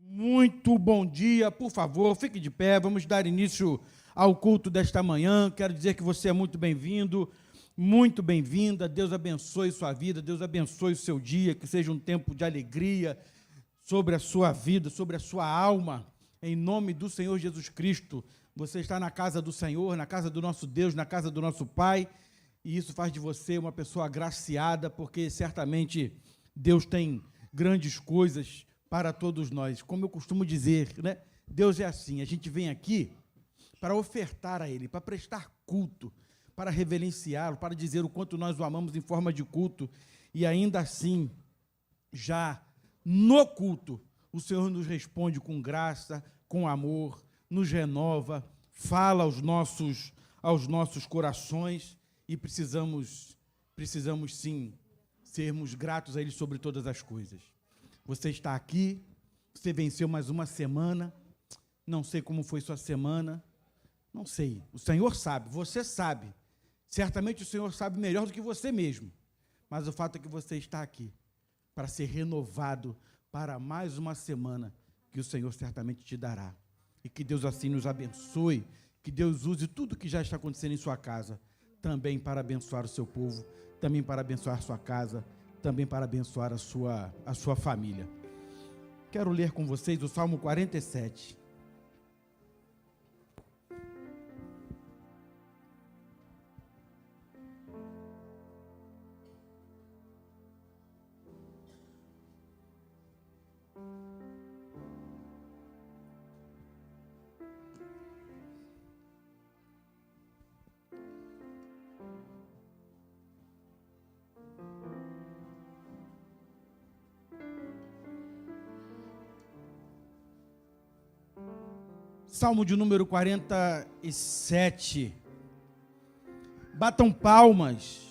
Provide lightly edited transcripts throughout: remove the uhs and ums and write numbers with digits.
Muito bom dia, por favor, fique de pé, vamos dar início ao culto desta manhã. Quero dizer que você é muito bem-vindo, muito bem-vinda. Deus abençoe sua vida, Deus abençoe o seu dia, que seja um tempo de alegria sobre a sua vida, sobre a sua alma, em nome do Senhor Jesus Cristo. Você está na casa do Senhor, na casa do nosso Deus, na casa do nosso Pai, e isso faz de você uma pessoa agraciada, porque certamente Deus tem grandes coisas para todos nós. Como eu costumo dizer, né? Deus é assim, a gente vem aqui para ofertar a Ele, para prestar culto, para reverenciá-lo, para dizer o quanto nós o amamos em forma de culto, e ainda assim, já no culto, o Senhor nos responde com graça, com amor, nos renova, fala aos nossos corações, e precisamos sim sermos gratos a Ele sobre todas as coisas. Você está aqui, você venceu mais uma semana, não sei como foi sua semana, não sei, o Senhor sabe, você sabe, certamente o Senhor sabe melhor do que você mesmo, mas o fato é que você está aqui para ser renovado para mais uma semana que o Senhor certamente te dará. E que Deus assim nos abençoe, que Deus use tudo que já está acontecendo em sua casa, também para abençoar o seu povo, também para abençoar a sua casa, também para abençoar a sua família. Quero ler com vocês o Salmo 47. Salmo de número 47. Batam palmas,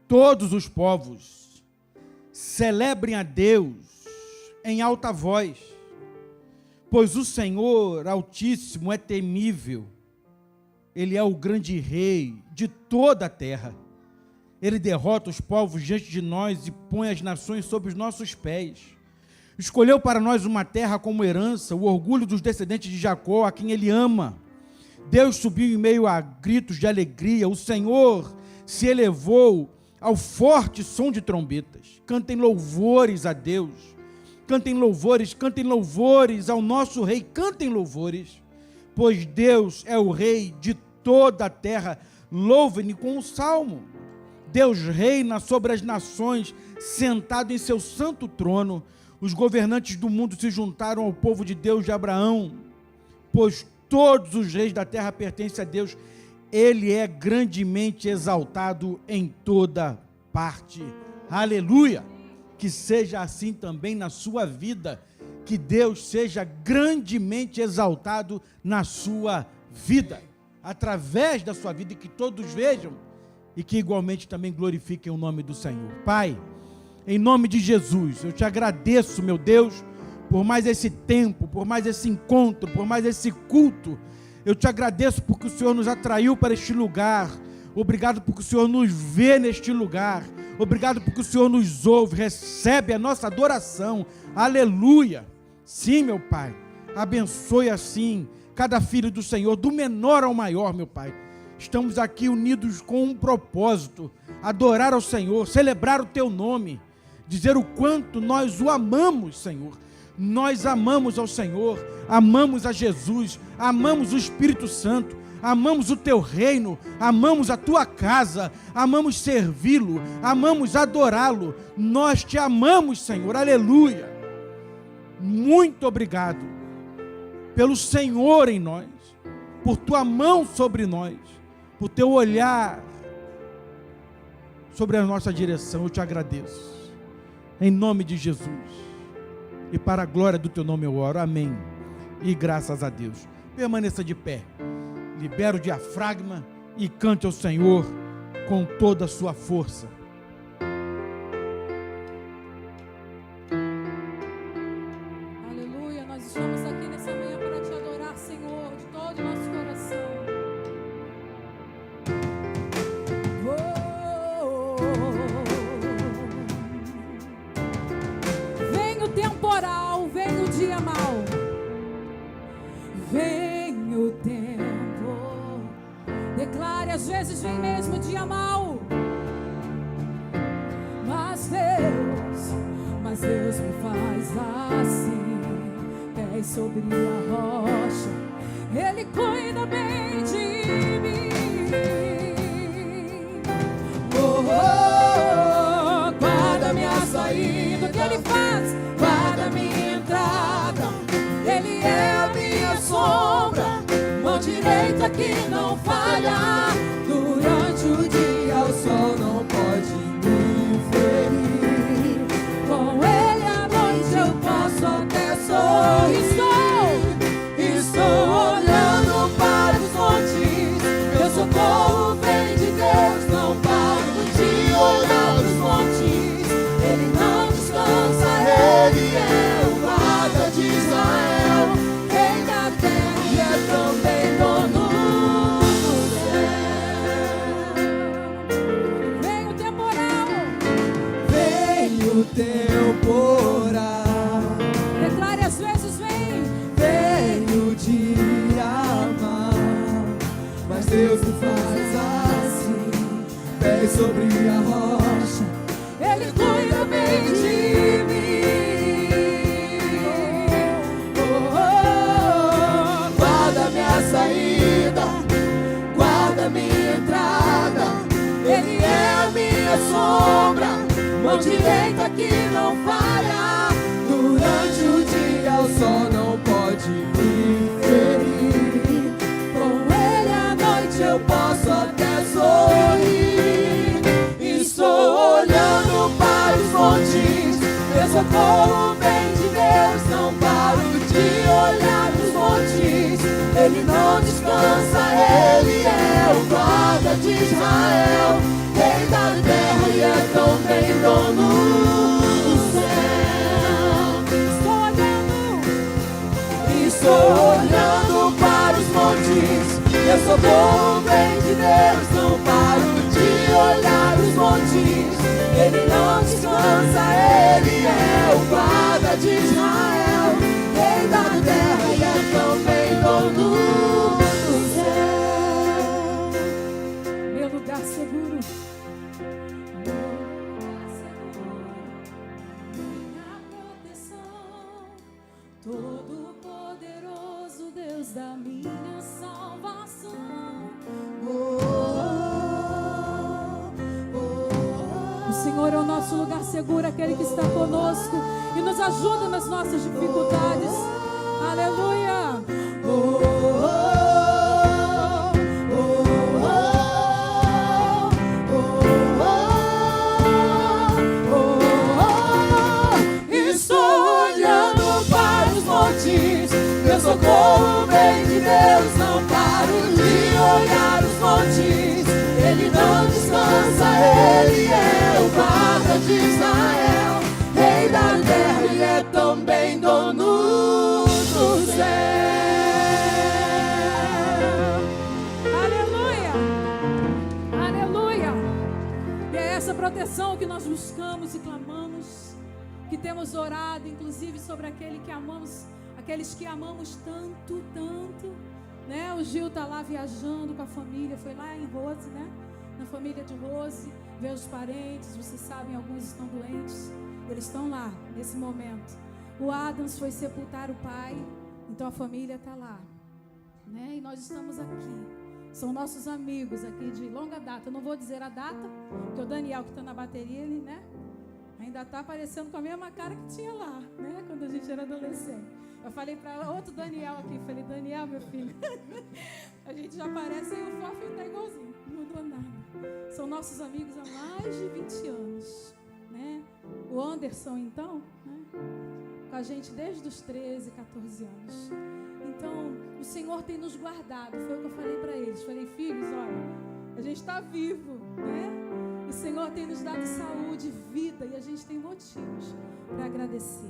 todos os povos, celebrem a Deus em alta voz, pois o Senhor Altíssimo é temível, Ele é o grande Rei de toda a terra. Ele derrota os povos diante de nós e põe as nações sob os nossos pés. Escolheu para nós uma terra como herança, o orgulho dos descendentes de Jacó, a quem Ele ama. Deus subiu em meio a gritos de alegria, o Senhor se elevou ao forte som de trombetas. Cantem louvores a Deus, cantem louvores ao nosso Rei, cantem louvores, pois Deus é o Rei de toda a terra, louvem-no com um salmo. Deus reina sobre as nações, sentado em seu santo trono. Os governantes do mundo se juntaram ao povo de Deus de Abraão, pois todos os reis da terra pertencem a Deus. Ele é grandemente exaltado em toda parte. Aleluia! Que seja assim também na sua vida, que Deus seja grandemente exaltado na sua vida, através da sua vida, e que todos vejam, e que igualmente também glorifiquem o nome do Senhor. Pai, em nome de Jesus, eu te agradeço, meu Deus, por mais esse tempo, por mais esse encontro, por mais esse culto. Eu te agradeço porque o Senhor nos atraiu para este lugar. Obrigado porque o Senhor nos vê neste lugar. Obrigado porque o Senhor nos ouve, recebe a nossa adoração. Aleluia! Sim, meu Pai, abençoe assim cada filho do Senhor, do menor ao maior, meu Pai. Estamos aqui unidos com um propósito: adorar ao Senhor, celebrar o Teu nome, dizer o quanto nós o amamos, Senhor. Nós amamos ao Senhor, amamos a Jesus, amamos o Espírito Santo, amamos o Teu reino, amamos a Tua casa, amamos servi-lo, amamos adorá-lo. Nós Te amamos, Senhor, aleluia. Muito obrigado pelo Senhor em nós, por Tua mão sobre nós, por Teu olhar sobre a nossa direção. Eu Te agradeço. Em nome de Jesus, e para a glória do Teu nome eu oro, amém, e graças a Deus. Permaneça de pé, libera o diafragma e cante ao Senhor com toda a sua força. Aleluia, nós estamos aqui nessa manhã para Te adorar, Senhor, de todo o nosso coração. Vem o temporal, vem o dia mau. vezes vem mesmo dia mau. Mas Deus me faz assim, pés sobre a rocha, Ele cuida bem de mim. Guarda minha saída, o que Ele faz? Guarda minha entrada, Ele é a minha sombra, mão direita que não falha. Durante o dia o sol não pode me ferir, com Ele à noite eu posso até sorrir. Estou olhando para os montes, meu socorro vem de Deus, não paro de olhar para os montes. Ele não descansa, Ele é o guarda de Israel, Rei da terra e é também dono do céu. Vem o temporal, vem o temporal. Declare às vezes vem, vem o dia mau, mas Deus me faz assim, pés sobre a rocha, Ele cuida bem de mim. Guarda minha saída, guarda minha entrada, Ele é a minha sombra, mão direita que não falha. Durante o dia o sol não pode me ferir, com Ele à noite eu posso até sorrir. Estou olhando para os montes, meu socorro vem de Deus, não paro de olhar para os montes. Ele não descansa, Ele é o guarda de Israel, Rei da terra e é também dono do céu. Estou olhando para os montes, meu socorro vem de Deus, não paro de olhar os montes. Ele não descansa, Ele é o guarda de Israel, Rei da terra e é também dono do céu. Meu lugar seguro, minha proteção, Todo-Poderoso Deus da minha salvação. O Senhor é o nosso lugar seguro, aquele que está conosco e nos ajuda nas nossas dificuldades. Aleluia! Estou olhando para os montes, meu socorro vem de Deus, não paro de olhar os montes. Ele não descansa, Ele é o guarda de Israel, Rei da terra e é também dono do céu. Aleluia! Aleluia! E é essa proteção que nós buscamos e clamamos, que temos orado, inclusive sobre aquele que amamos, aqueles que amamos tanto, tanto, né? O Gil tá lá viajando com a família, foi lá em Rose, né? Na família de Rose, ver os parentes, vocês sabem, alguns estão doentes, eles estão lá nesse momento. O Adams foi sepultar o pai, então a família tá lá, né? E nós estamos aqui, são nossos amigos aqui de longa data. Eu não vou dizer a data, porque o Daniel que está na bateria, ele, né? Ainda está aparecendo com a mesma cara que tinha lá, né? Quando a gente era adolescente. Eu falei para outro Daniel aqui, falei, Daniel, meu filho, a gente já parece e o Fofo está igualzinho, não mudou nada. São nossos amigos há mais de 20 anos, né? O Anderson, então, né? Com a gente desde os 13, 14 anos. Então, o Senhor tem nos guardado, foi o que eu falei para eles. Falei, filhos, olha, a gente está vivo, né? O Senhor tem nos dado saúde, vida, e a gente tem motivos para agradecer.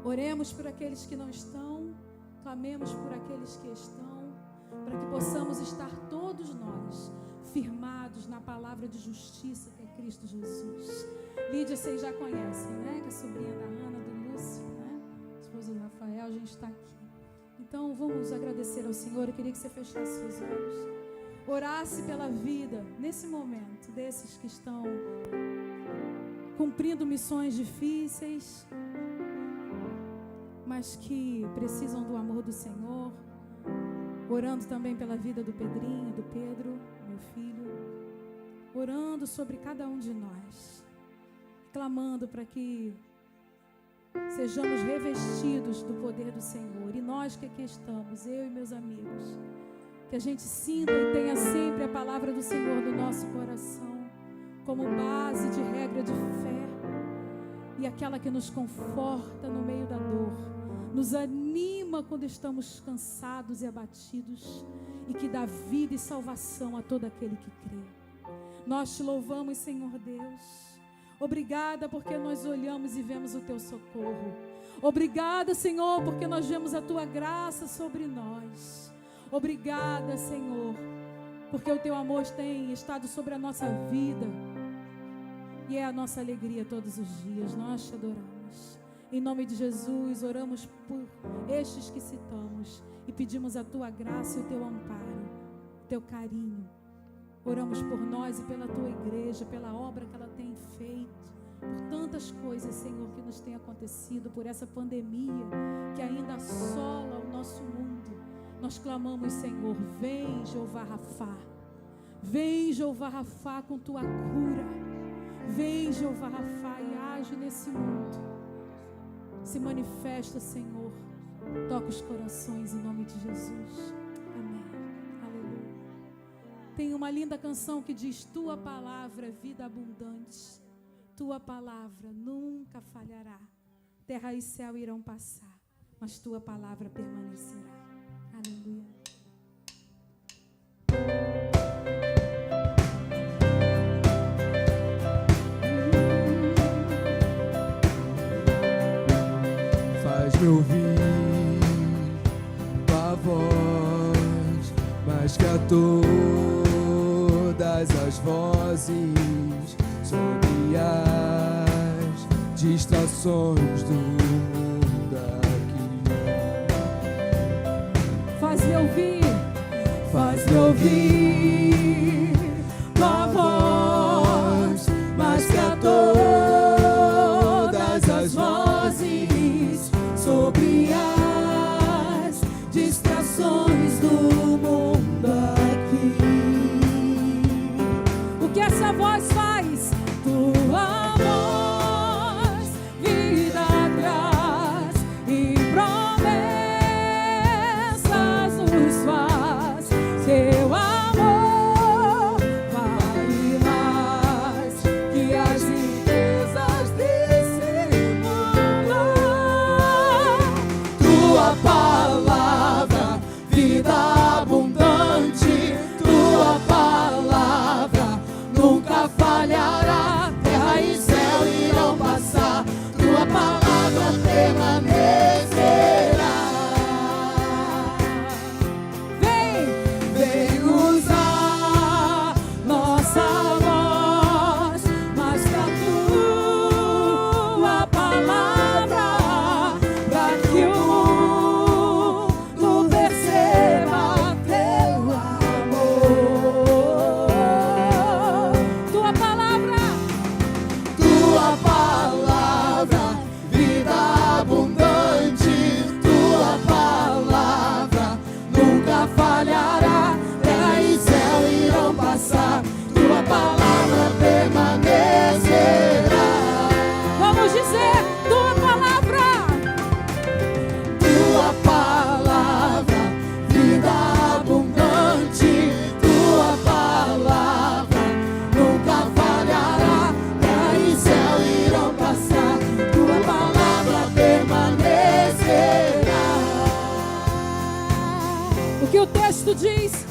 Oremos por aqueles que não estão, clamemos por aqueles que estão, para que possamos estar todos nós firmados na palavra de justiça que é Cristo Jesus. Lídia, vocês já conhecem, né? Que é a sobrinha da Ana, do Lúcio, né? Esposa do Rafael, a gente está aqui. Então vamos agradecer ao Senhor. Eu queria que você fechasse seus olhos. orasse pela vida, nesse momento, desses que estão cumprindo missões difíceis, mas que precisam do amor do Senhor, orando também pela vida do Pedrinho, do Pedro, meu filho, orando sobre cada um de nós, clamando para que sejamos revestidos do poder do Senhor. E nós que aqui estamos, eu e meus amigos, que a gente sinta e tenha sempre a palavra do Senhor no nosso coração, como base de regra de fé, e aquela que nos conforta no meio da dor, nos anima quando estamos cansados e abatidos, e que dá vida e salvação a todo aquele que crê. Nós te louvamos, Senhor Deus. Obrigada porque nós olhamos e vemos o teu socorro. Obrigada, Senhor, porque nós vemos a tua graça sobre nós. Obrigada, Senhor, porque o teu amor tem estado sobre a nossa vida e é a nossa alegria todos os dias. Nós te adoramos. Em nome de Jesus, oramos por estes que citamos e pedimos a tua graça e o teu amparo, o teu carinho. Oramos por nós e pela tua igreja, pela obra que ela tem feito, por tantas coisas, Senhor, que nos tem acontecido, por essa pandemia que ainda assola o nosso mundo. Nós clamamos, Senhor, vem Jeová Rafá, vem Jeová Rafá com tua cura, vem Jeová Rafá e age nesse mundo, se manifesta, Senhor, toca os corações em nome de Jesus, amém, aleluia. Tem uma linda canção que diz: tua palavra é vida abundante, tua palavra nunca falhará, terra e céu irão passar, mas tua palavra permanecerá. Aleluia. Faz-me ouvir tua voz, mais que a todas as vozes, sobre as distrações do mundo aqui. Faz-me ouvir, Faz-me ouvir tua voz, mais que a todas as vozes, sobre as distrações do mundo aqui. o que essa voz faz? Tua voz, vida traz e promessas nos faz. Teu amor vale mais que as riquezas desse mundo. Tua palavra, vida abundante, tua palavra nunca falhará. Terra e céu irão passar, tua palavra permanecerá. Vem usar nossa voz, mas que a tua palavra, pra que o mundo perceba teu amor. Tua palavra, Vida abundante, tua palavra nunca falhará. Terra e céu irão passar, tua palavra permanecerá. vamos dizer, tua palavra, vida abundante, tua palavra nunca falhará. Terra e céu irão passar, tua palavra permanecerá. o que o texto diz?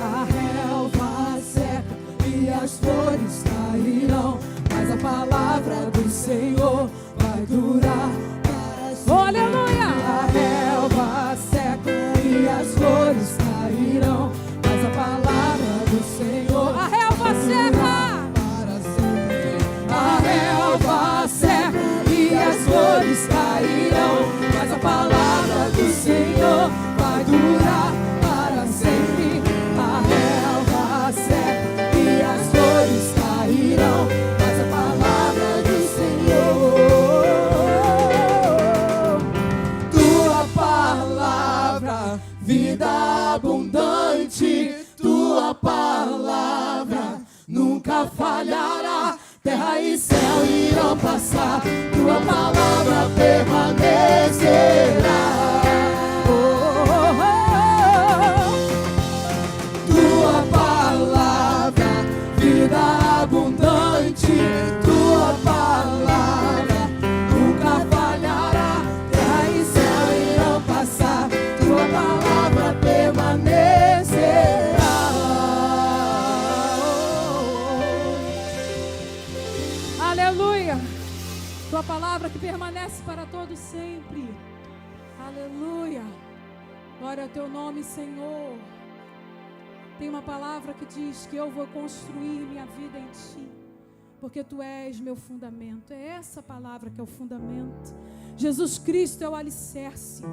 A relva seca e as flores cairão, mas a palavra do Senhor vai durar para sempre. Aleluia! A relva seca e as flores cairão, mas a palavra do Senhor A relva seca, para sempre. A relva seca e as flores cairão, mas a palavra do Senhor vai durar para sempre. A relva vida abundante. Tua palavra nunca falhará. Terra e céu irão passar, tua palavra permanecerá. Tua palavra, vida abundante. Tua palavra nunca falhará. Terra e céu irão passar, tua palavra permanecerá. Aleluia. Tua palavra que permanece para todo sempre. Aleluia. Glória ao teu nome, Senhor. Tem uma palavra que diz que eu vou construir minha vida em ti, porque tu és meu fundamento. É essa palavra que é o fundamento. Jesus Cristo é o alicerce.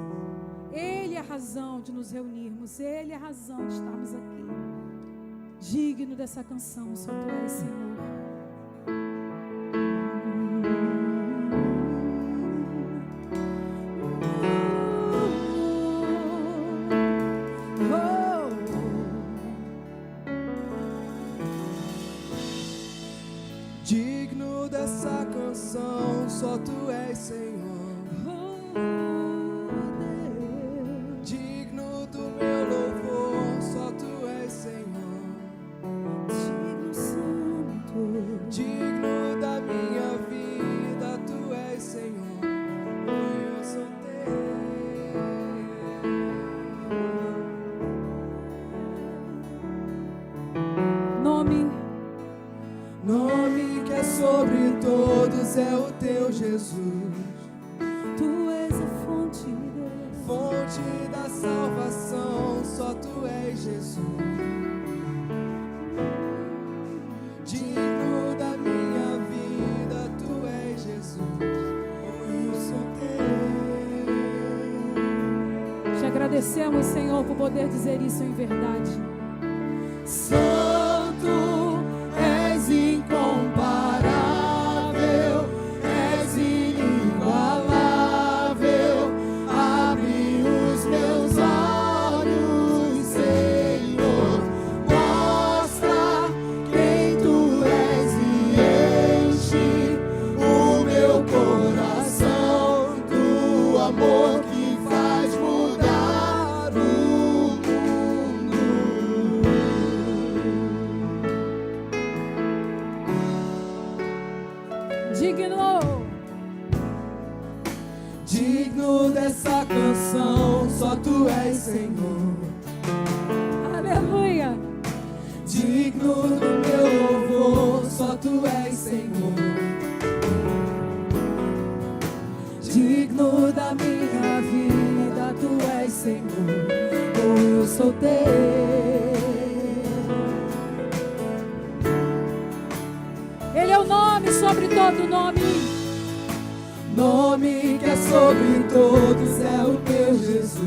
Ele é a razão de nos reunirmos. Ele é a razão de estarmos aqui. Digno dessa canção, só tu és, Senhor. Digno dessa canção, só tu és, Senhor. Digno do meu louvor, só tu és, Senhor. Digno Santo, digno da minha vida, tu és, Senhor. Eu sou teu. Nome que é sobre todos é o teu Jesus. tu és a fonte, Fonte da salvação, só tu és, Jesus. Digno da minha vida, tu és, Jesus. Eu sou teu. Te agradecemos, Senhor, por poder dizer isso em verdade. Santo, és incomparável, és inigualável. Abre os meus olhos, Senhor. Mostra quem tu és e enche o meu coração do amor que faz mudar o mundo. Digno dessa canção, só tu és, Senhor. Aleluia. Digno do meu louvor, só tu és, Senhor. Digno da minha vida, tu és, Senhor. Eu sou teu. Ele é o nome sobre todo nome. Nome que é sobre todos é o teu Jesus.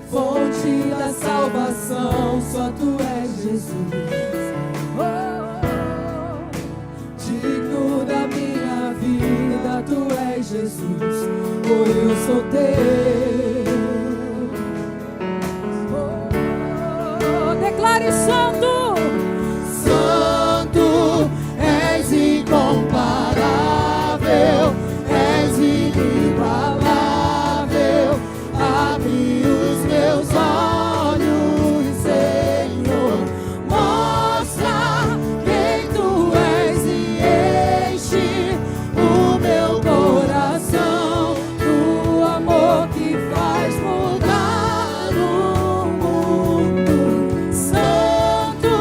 Fonte da salvação, só tu és, Jesus. Digno da minha vida, tu és, Jesus. Eu sou teu. Declare santo. Santo, és incomparável, és inigualável. Abre os meus olhos, Senhor. Mostra quem tu és e enche o meu coração do amor que faz mudar o mundo. Santo,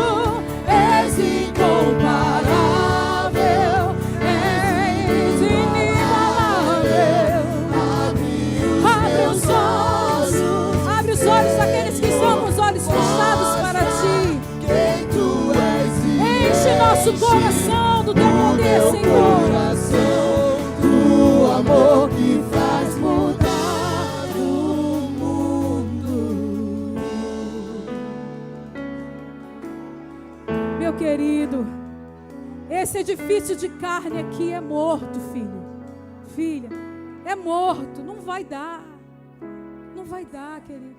és incomparável, és inigualável. Abre os olhos daqueles que estão com os olhos fechados para ti. Quem tu és e Enche nosso coração do teu poder, Senhor. Do amor que faz mudar o mundo. Meu querido, esse edifício de carne aqui é morto, filho. Filha, é morto, não vai dar. não vai dar, querido.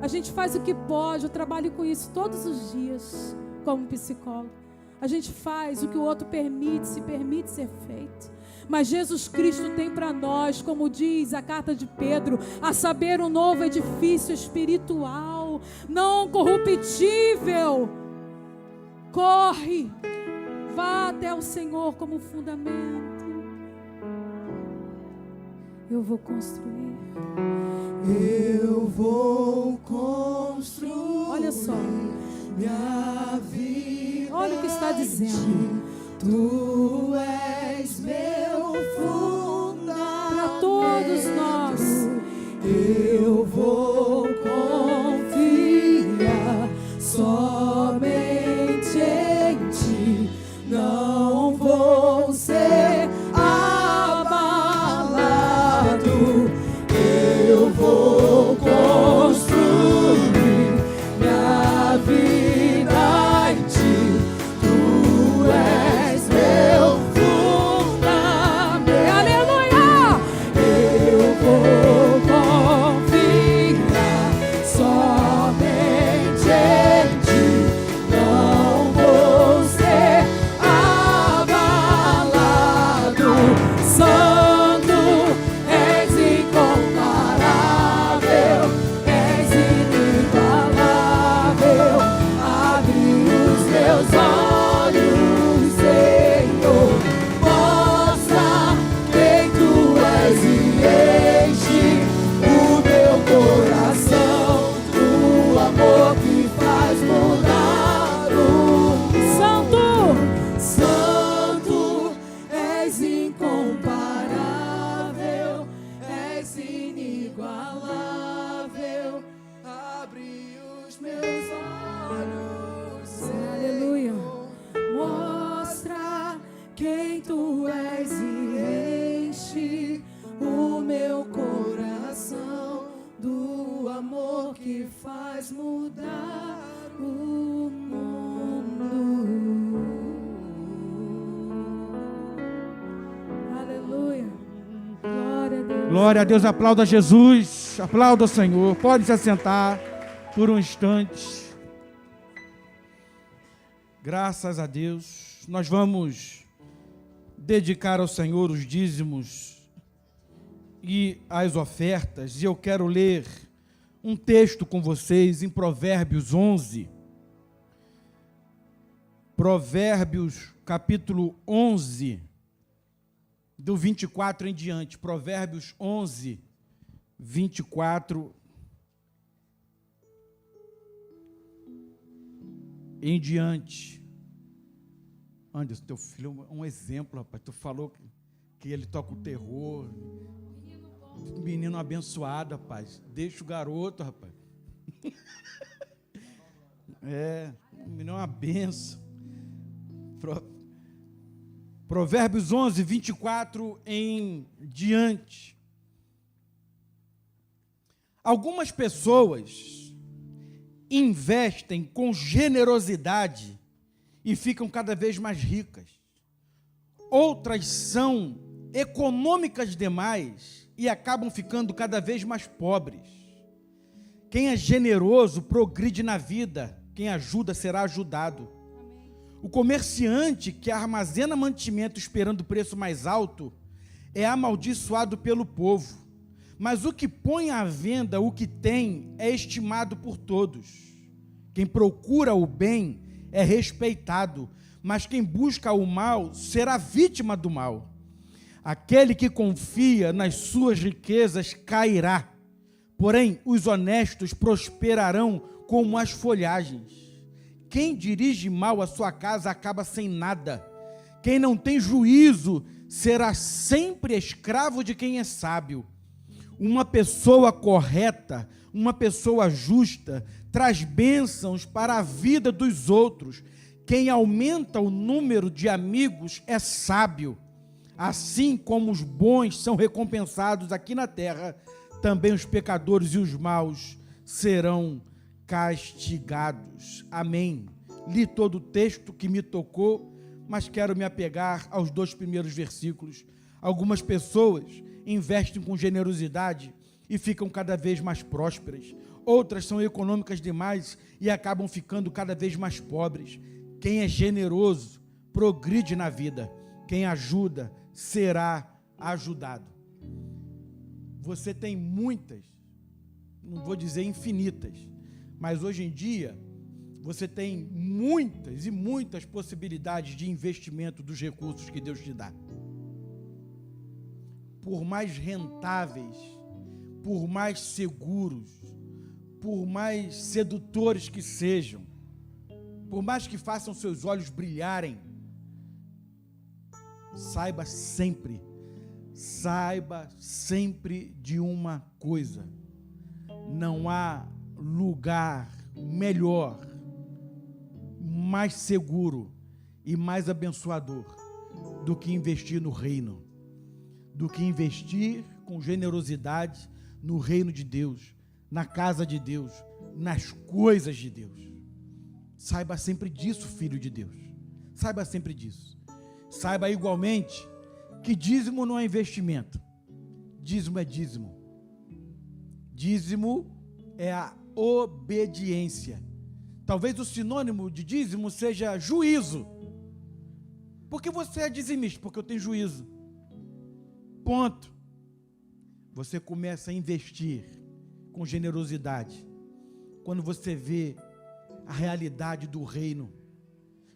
A gente faz o que pode, eu trabalho com isso todos os dias, como psicólogo. A gente faz o que o outro permite, se permite ser feito. Mas Jesus Cristo tem para nós, como diz a carta de Pedro, a saber, um novo edifício espiritual, não corruptível. Corre, vá até o Senhor como fundamento. Eu vou construir. Eu vou construir. Olha só. Minha vida. Olha o que está dizendo. Tu és meu fundamento. Para todos nós. Eu vou confiar somente em ti. Não vou ser abalado. Eu vou construir minha vida em ti. Tu és meu fundamento. Aleluia! Eu vou confiar somente em ti. Não vou ser abalado. Santo, és incomparável, és inigualável. Abre os meus olhos, Senhor. Mostra quem tu és e enche o meu coração do amor que faz mudar o Santo! Santo, és incomparável, és inigualável. Abre os meus olhos, Aleluia. mostra quem tu és e enche o meu coração do amor que faz mudar o mundo. Aleluia. Glória a Deus. Glória a Deus, aplauda Jesus, aplauda o Senhor. Pode se assentar por um instante. Graças a Deus, nós vamos dedicar ao Senhor os dízimos e as ofertas. E eu quero ler um texto com vocês em Provérbios 11. Provérbios, capítulo 11, do 24 em diante. Provérbios 11, 24 em diante. Anderson, teu filho é um exemplo, rapaz. Tu falou que ele toca o terror. Menino abençoado, rapaz. Deixa o garoto, rapaz. O menino é uma benção. Provérbios 11, 24 em diante. Algumas pessoas investem com generosidade e ficam cada vez mais ricas. Outras são econômicas demais e acabam ficando cada vez mais pobres. Quem é generoso progride na vida, quem ajuda será ajudado. O comerciante que armazena mantimento esperando preço mais alto é amaldiçoado pelo povo. Mas o que põe à venda o que tem é estimado por todos. Quem procura o bem é respeitado, mas quem busca o mal será vítima do mal. Aquele que confia nas suas riquezas cairá, porém os honestos prosperarão como as folhagens. Quem dirige mal a sua casa acaba sem nada. Quem não tem juízo será sempre escravo de quem é sábio. Uma pessoa correta, uma pessoa justa, traz bênçãos para a vida dos outros. Quem aumenta o número de amigos é sábio. Assim como os bons são recompensados aqui na terra, também os pecadores e os maus serão castigados. Amém. Li todo o texto que me tocou, mas quero me apegar aos 2 primeiros versículos. Algumas pessoas investem com generosidade e ficam cada vez mais prósperas. Outras são econômicas demais e acabam ficando cada vez mais pobres. Quem é generoso progride na vida. Quem ajuda será ajudado. Você tem muitas, não vou dizer infinitas, mas hoje em dia você tem muitas e muitas possibilidades de investimento dos recursos que Deus te dá. Por mais rentáveis, por mais seguros, por mais sedutores que sejam, por mais que façam seus olhos brilharem, saiba sempre de uma coisa: não há lugar melhor, mais seguro e mais abençoador do que investir no reino, do que investir com generosidade no reino de Deus, na casa de Deus, nas coisas de Deus. Saiba sempre disso, filho de Deus. Saiba sempre disso. Saiba igualmente que dízimo não é investimento. Dízimo é dízimo. Dízimo é a obediência. Talvez o sinônimo de dízimo seja juízo. Porque você é dizimista? Porque eu tenho juízo. Ponto. Você começa a investir com generosidade quando você vê a realidade do reino,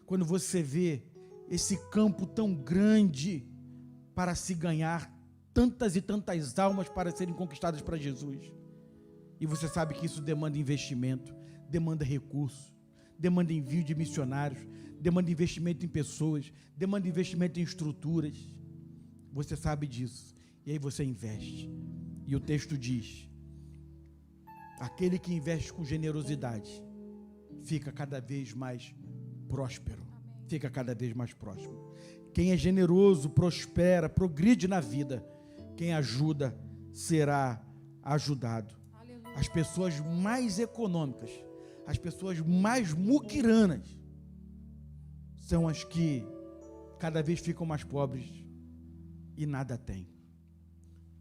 quando você vê esse campo tão grande para se ganhar, tantas e tantas almas para serem conquistadas para Jesus, e você sabe que isso demanda investimento, demanda recurso, demanda envio de missionários, demanda investimento em pessoas, demanda investimento em estruturas. Você sabe disso, e aí você investe. E o texto diz: aquele que investe com generosidade fica cada vez mais próspero. Fica cada vez mais próximo. Quem é generoso prospera, progride na vida. Quem ajuda será ajudado. Aleluia. As pessoas mais econômicas, as pessoas mais muquiranas, são as que cada vez ficam mais pobres e nada têm.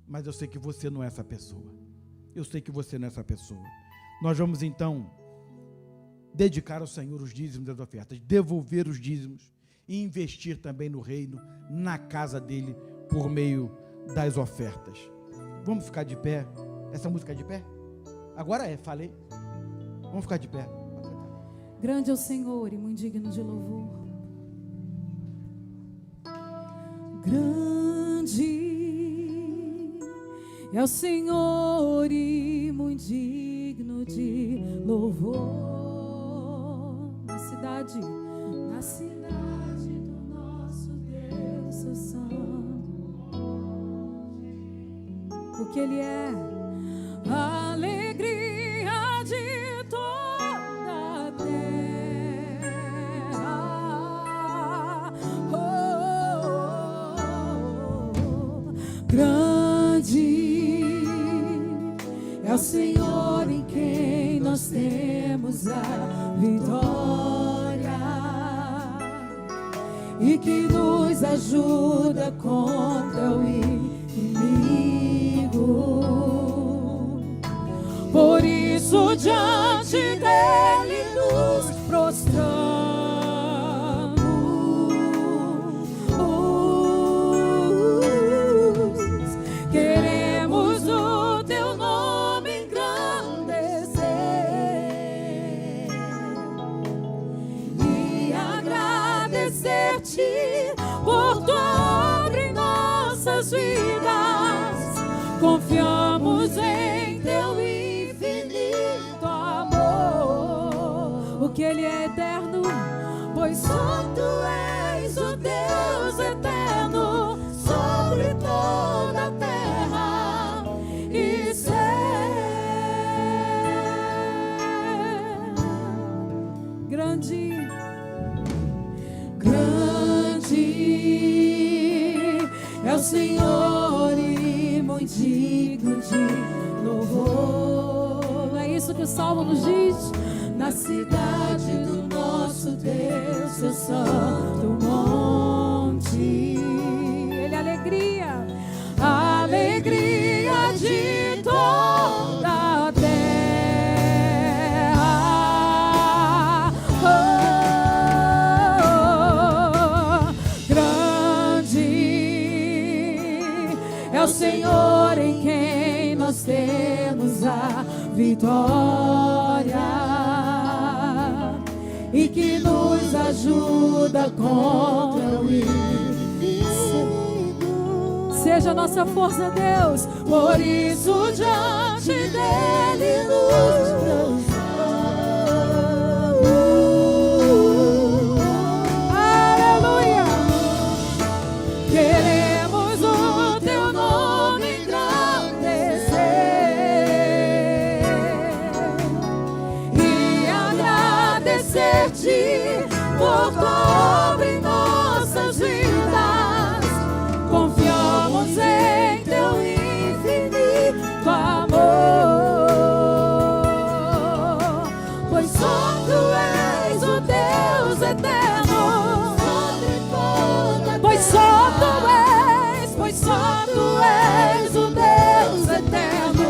Mas eu sei que você não é essa pessoa. Eu sei que você não é essa pessoa. Nós vamos então dedicar ao Senhor os dízimos das ofertas, devolver os dízimos e investir também no reino, na casa dele, por meio das ofertas. Vamos ficar de pé? Essa música é de pé? Agora é, falei. Vamos ficar de pé. Grande é o Senhor e muito digno de louvor. Grande é o Senhor e muito digno de louvor. Na cidade do nosso Deus, seu santo, porque Ele é a alegria de toda a terra. Grande é o Senhor em quem nós temos a vitória e que nos ajuda contra o inimigo. Por isso diante dele nos prostramos. Queremos o teu nome engrandecer e agradecer-te por tua obra em nossas vidas. Confiamos em teu infinito amor, porque Ele é eterno, pois só tu és o Deus eterno sobre toda a terra e céu. Grande é o Senhor e muito digno de louvor. É isso que o Salmo nos diz. Na cidade do nosso Deus, seu santo monte, Ele é a alegria de todos. Senhor em quem nós temos a vitória e que nos ajuda contra o inimigo. Seja a nossa força, Deus, por isso diante dele nos prostramos. Aleluia! Queremos o teu nome engrandecer e agradecer-te por tudo em nossas vidas. Confiamos em teu infinito amor, pois só tu és o Deus eterno. Pois só tu és o Deus eterno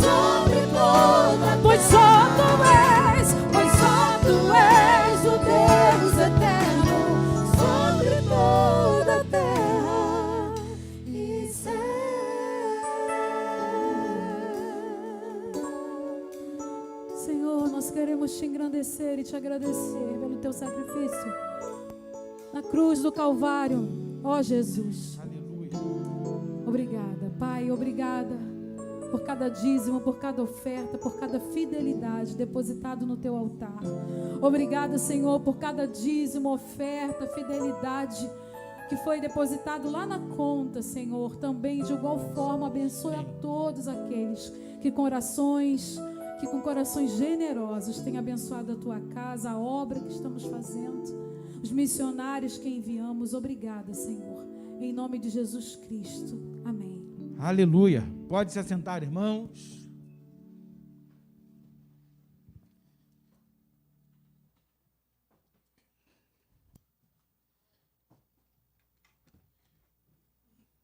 sobre toda. Pois só tu és o Deus eterno sobre toda a terra e céu. Senhor, nós queremos te engrandecer e te agradecer pelo teu sacrifício na cruz do Calvário, ó Jesus. Aleluia. Obrigada, Pai, obrigada por cada dízimo, por cada oferta, por cada fidelidade depositado no teu altar. Obrigada, Senhor, por cada dízimo, oferta, fidelidade que foi depositado lá na conta, Senhor. Também, de igual forma, abençoe a todos aqueles que com corações generosos têm abençoado a tua casa, a obra que estamos fazendo, os missionários que enviamos. Obrigada, Senhor, em nome de Jesus Cristo, amém. Aleluia. Pode se assentar, irmãos.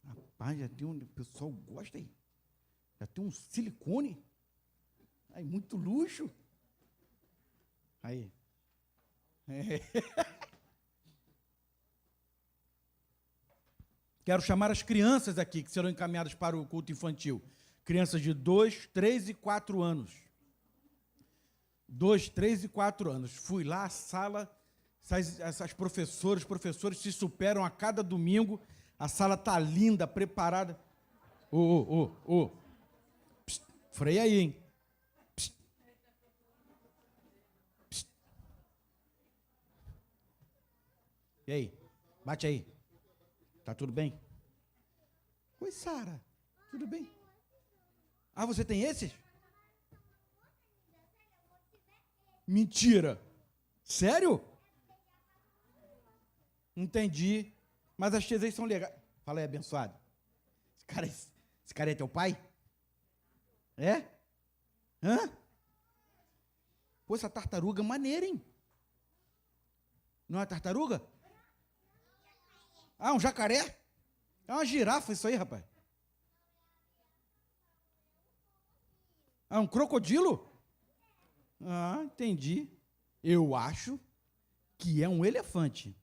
Rapaz, já tem um, o pessoal gosta aí. Já tem um silicone. Aí, muito luxo. Aí. É. Quero chamar as crianças aqui, que serão encaminhadas para o culto infantil. Crianças de 2, 3 e 4 anos. 2, 3 e 4 anos. Fui lá, a sala, essas professores se superam a cada domingo. A sala está linda, preparada. Psst, freia aí, hein? Psst. Psst. E aí? Bate aí. Tá tudo bem? Oi, Sara. Tudo bem? Ah, você tem esses? Mentira. Sério? Entendi. Mas as tias aí são legais. Fala aí, abençoado. Esse cara é teu pai? É? Hã? Pô, essa tartaruga é maneira, hein? Não é uma tartaruga? Ah, um jacaré? É uma girafa isso aí, rapaz. Ah, um crocodilo? Ah, entendi. Eu acho que é um elefante.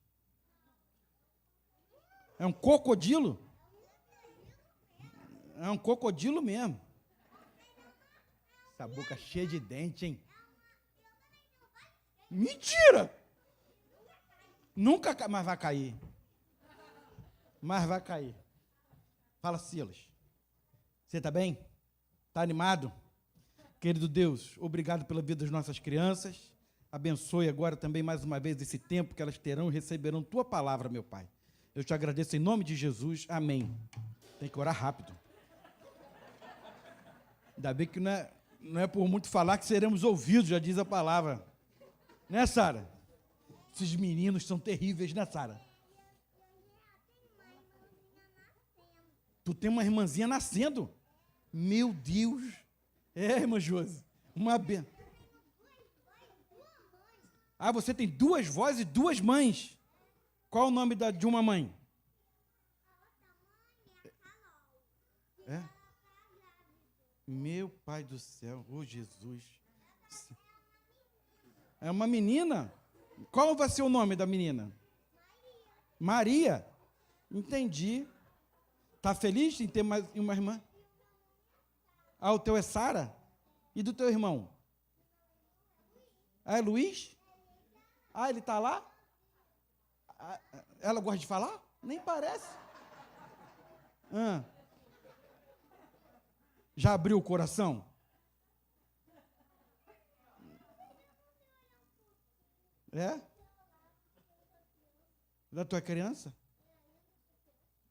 É um cocodilo? É um cocodilo mesmo. Essa boca cheia de dente, hein? Mentira! Nunca, mas vai cair. Mas vai cair. Fala, Silas. Você está bem? Está animado? Querido Deus, obrigado pela vida das nossas crianças. Abençoe agora também mais uma vez esse tempo que elas terão e receberão tua palavra, meu Pai. Eu te agradeço em nome de Jesus. Amém. Tem que orar rápido. Ainda bem que não é por muito falar que seremos ouvidos, já diz a palavra. Né, Sara? Esses meninos são terríveis, né, Sara? Tu tem uma irmãzinha nascendo. Meu Deus. É, irmã Josi. Uma benção. Ah, você tem 2 vós e 2 mães. Qual o nome de uma mãe? É? Meu Pai do céu. Oh, Jesus. É uma menina? Qual vai ser o nome da menina? Maria. Entendi. Está feliz em ter mais uma irmã? Ah, o teu é Sara? E do teu irmão? Ah, é Luiz? Ah, ele está lá? Ah, ela gosta de falar? Nem parece. Já abriu o coração? É? Da tua criança?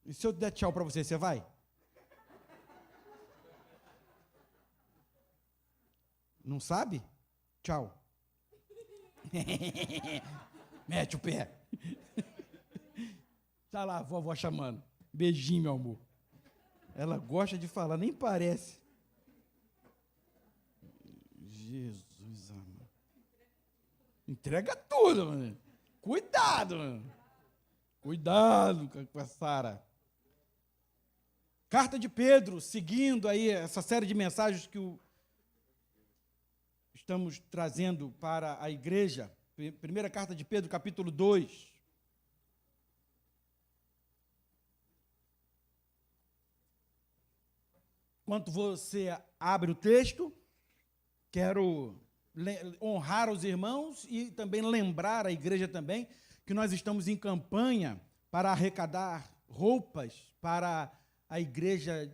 E se eu der tchau para você, você vai? Não sabe? Tchau. Mete o pé. Tá lá a vovó chamando. Beijinho, meu amor. Ela gosta de falar, nem parece. Jesus, amor. Entrega tudo, mano. Cuidado, mano. Cuidado com a Sara. Carta de Pedro, seguindo aí essa série de mensagens que estamos trazendo para a igreja. Primeira carta de Pedro, capítulo 2. Enquanto você abre o texto, quero honrar os irmãos e também lembrar a igreja também que nós estamos em campanha para arrecadar roupas para a igreja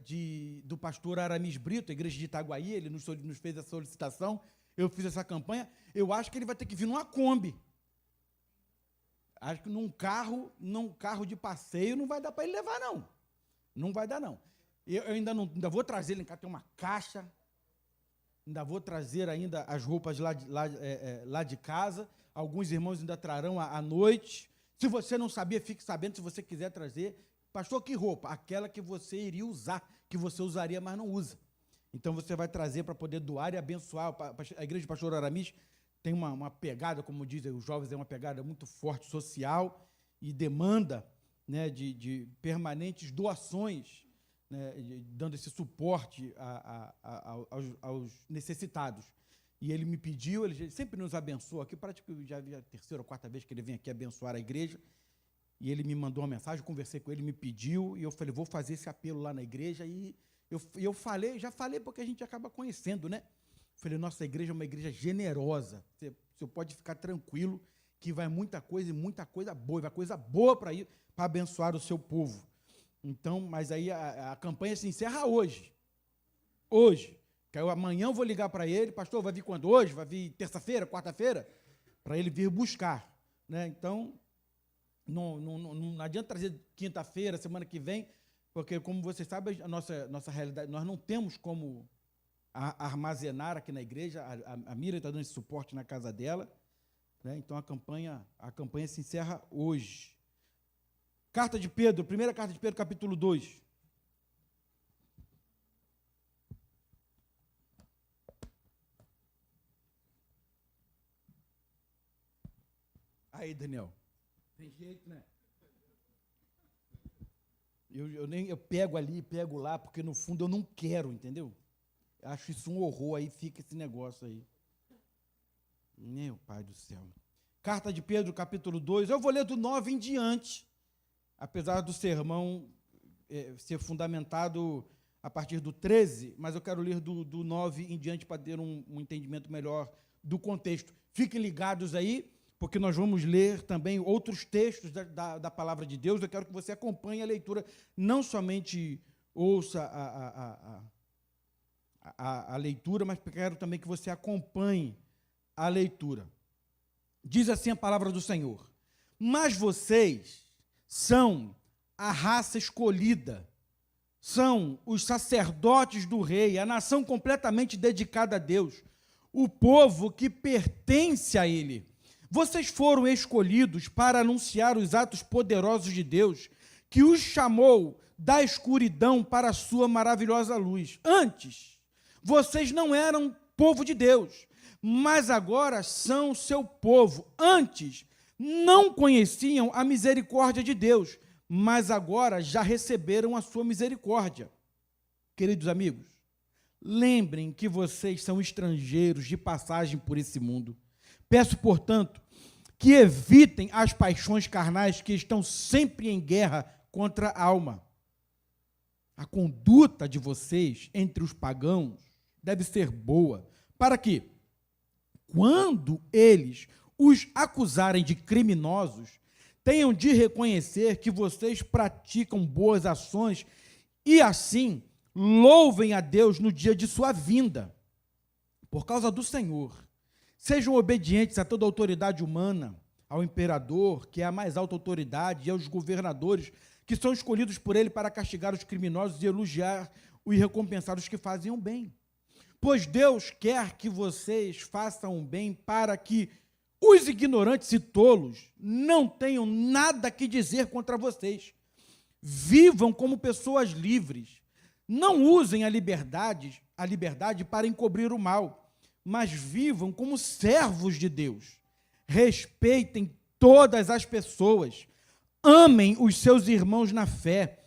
do pastor Aramis Brito, a igreja de Itaguaí. Ele nos fez a solicitação, eu fiz essa campanha. Eu acho que ele vai ter que vir numa Kombi. Acho que num carro de passeio não vai dar para ele levar, não. Não vai dar, não. Eu ainda vou trazer, ele tem uma caixa, ainda vou trazer ainda as roupas lá de casa. Alguns irmãos ainda trarão à noite. Se você não sabia, fique sabendo, se você quiser trazer. Pastor, que roupa? Aquela que você iria usar, que você usaria, mas não usa. Então, você vai trazer para poder doar e abençoar. A igreja do pastor Aramis tem uma pegada, como dizem os jovens, é uma pegada muito forte, social, e demanda, né, de permanentes doações, né, dando esse suporte aos necessitados. E ele me pediu, ele sempre nos abençoa aqui, praticamente já é a terceira ou quarta vez que ele vem aqui abençoar a igreja, e ele me mandou uma mensagem, conversei com ele, me pediu, e eu falei, vou fazer esse apelo lá na igreja, e eu falei, já falei porque a gente acaba conhecendo, né? Falei, nossa igreja é uma igreja generosa, você pode ficar tranquilo que vai muita coisa boa, vai coisa boa para abençoar o seu povo. Então, mas aí a campanha se encerra hoje. Hoje. Que amanhã eu vou ligar para ele, pastor, vai vir quando? Hoje? Vai vir terça-feira, quarta-feira? Para ele vir buscar. Né? Então, não adianta trazer quinta-feira, semana que vem, porque, como vocês sabem, a nossa realidade, nós não temos como armazenar aqui na igreja. A Mira está dando esse suporte na casa dela. Né? Então, a campanha se encerra hoje. Carta de Pedro, primeira carta de Pedro, capítulo 2. Aí, Daniel, tem jeito, né? Eu pego ali, pego lá, porque no fundo eu não quero, entendeu? Acho isso um horror, aí fica esse negócio aí. Meu pai do céu. Carta de Pedro, capítulo 2, eu vou ler do 9 em diante, apesar do sermão ser fundamentado a partir do 13, mas eu quero ler do 9 em diante para ter um entendimento melhor do contexto. Fiquem ligados aí, porque nós vamos ler também outros textos da palavra de Deus. Eu quero que você acompanhe a leitura, não somente ouça a leitura, mas quero também que você acompanhe a leitura. Diz assim a palavra do Senhor: mas vocês são a raça escolhida, são os sacerdotes do rei, a nação completamente dedicada a Deus, o povo que pertence a Ele. Vocês foram escolhidos para anunciar os atos poderosos de Deus, que os chamou da escuridão para a sua maravilhosa luz. Antes, vocês não eram povo de Deus, mas agora são seu povo. Antes, não conheciam a misericórdia de Deus, mas agora já receberam a sua misericórdia. Queridos amigos, lembrem que vocês são estrangeiros de passagem por esse mundo. Peço, portanto, que evitem as paixões carnais que estão sempre em guerra contra a alma. a conduta de vocês entre os pagãos deve ser boa, para que, quando eles os acusarem de criminosos, tenham de reconhecer que vocês praticam boas ações e, assim, louvem a Deus no dia de sua vinda. Por causa do Senhor, sejam obedientes a toda autoridade humana, ao imperador, que é a mais alta autoridade, e aos governadores, que são escolhidos por ele para castigar os criminosos e elogiar e recompensar os que fazem o bem. Pois Deus quer que vocês façam o bem para que os ignorantes e tolos não tenham nada que dizer contra vocês. Vivam como pessoas livres. Não usem a liberdade para encobrir o mal, mas vivam como servos de Deus. Respeitem todas as pessoas. Amem os seus irmãos na fé.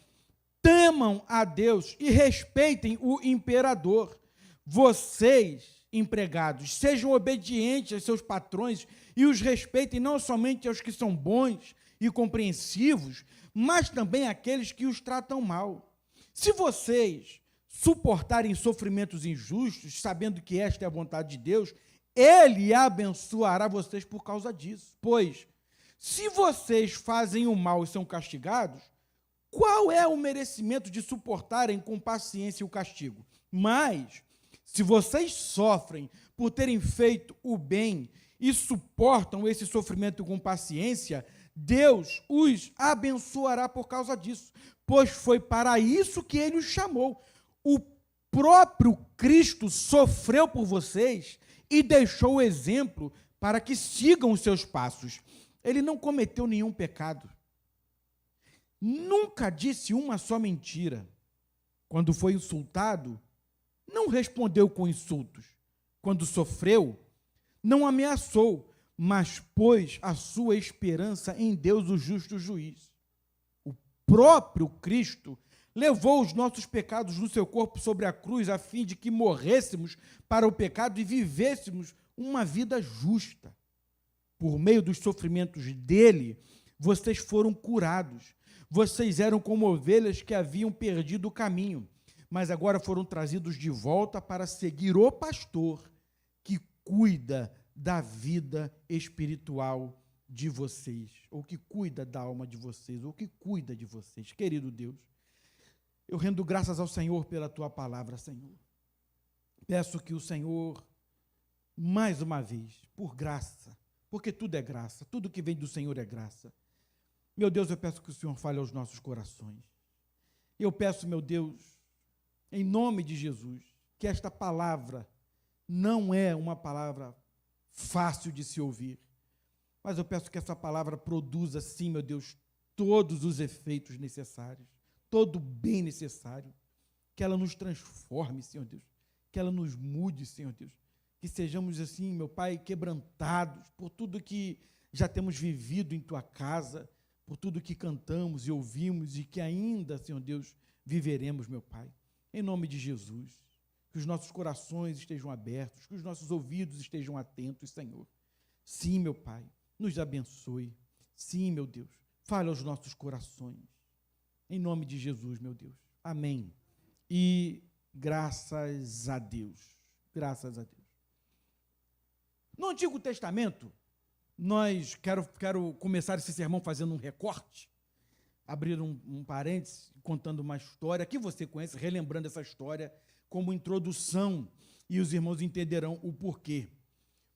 Temam a Deus e respeitem o imperador. Vocês, empregados, sejam obedientes aos seus patrões e os respeitem não somente aos que são bons e compreensivos, mas também àqueles que os tratam mal. Se vocês suportarem sofrimentos injustos, sabendo que esta é a vontade de Deus, Ele abençoará vocês por causa disso. Pois, se vocês fazem o mal e são castigados, qual é o merecimento de suportarem com paciência o castigo? Mas, se vocês sofrem por terem feito o bem e suportam esse sofrimento com paciência, Deus os abençoará por causa disso, pois foi para isso que Ele os chamou. O próprio Cristo sofreu por vocês e deixou o exemplo para que sigam os seus passos. Ele não cometeu nenhum pecado. Nunca disse uma só mentira. Quando foi insultado, não respondeu com insultos. Quando sofreu, não ameaçou, mas pôs a sua esperança em Deus, o justo juiz. O próprio Cristo levou os nossos pecados no seu corpo sobre a cruz, a fim de que morrêssemos para o pecado e vivêssemos uma vida justa. Por meio dos sofrimentos dele, vocês foram curados. Vocês eram como ovelhas que haviam perdido o caminho, mas agora foram trazidos de volta para seguir o pastor que cuida da vida espiritual de vocês, ou que cuida da alma de vocês, ou que cuida de vocês. Querido Deus, eu rendo graças ao Senhor pela tua palavra, Senhor. Peço que o Senhor, mais uma vez, por graça, porque tudo é graça, tudo que vem do Senhor é graça. Meu Deus, eu peço que o Senhor fale aos nossos corações. Eu peço, meu Deus, em nome de Jesus, que esta palavra não é uma palavra fácil de se ouvir, mas eu peço que essa palavra produza, sim, meu Deus, todos os efeitos necessários, todo o bem necessário, que ela nos transforme, Senhor Deus, que ela nos mude, Senhor Deus, que sejamos assim, meu Pai, quebrantados por tudo que já temos vivido em Tua casa, por tudo que cantamos e ouvimos e que ainda, Senhor Deus, viveremos, meu Pai. Em nome de Jesus, que os nossos corações estejam abertos, que os nossos ouvidos estejam atentos, Senhor. Sim, meu Pai, nos abençoe. Sim, meu Deus, fale aos nossos corações. Em nome de Jesus, meu Deus. Amém. E graças a Deus. Graças a Deus. No Antigo Testamento, quero começar esse sermão fazendo um recorte, abrir um parênteses, contando uma história que você conhece, relembrando essa história como introdução, e os irmãos entenderão o porquê.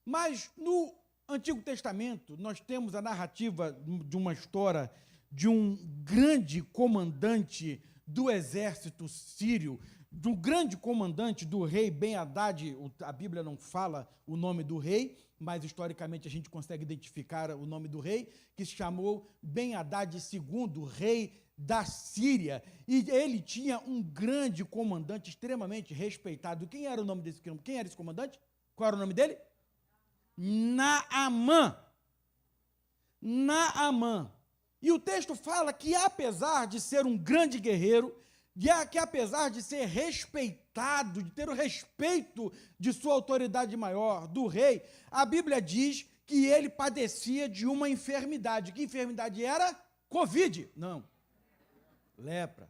Mas no Antigo Testamento, nós temos a narrativa de uma história de um grande comandante do exército sírio, do grande comandante do rei Ben-Hadad. A Bíblia não fala o nome do rei, mas historicamente a gente consegue identificar o nome do rei, que se chamou Ben-Hadad II, rei da Síria. E ele tinha um grande comandante extremamente respeitado. Quem era o nome desse? Quem era esse comandante? Qual era o nome dele? Naamã. Naamã. E o texto fala que, apesar de ser um grande guerreiro, que apesar de ser respeitado, de ter o respeito de sua autoridade maior, do rei, a Bíblia diz que ele padecia de uma enfermidade. Que enfermidade era? Covid. Não. Lepra.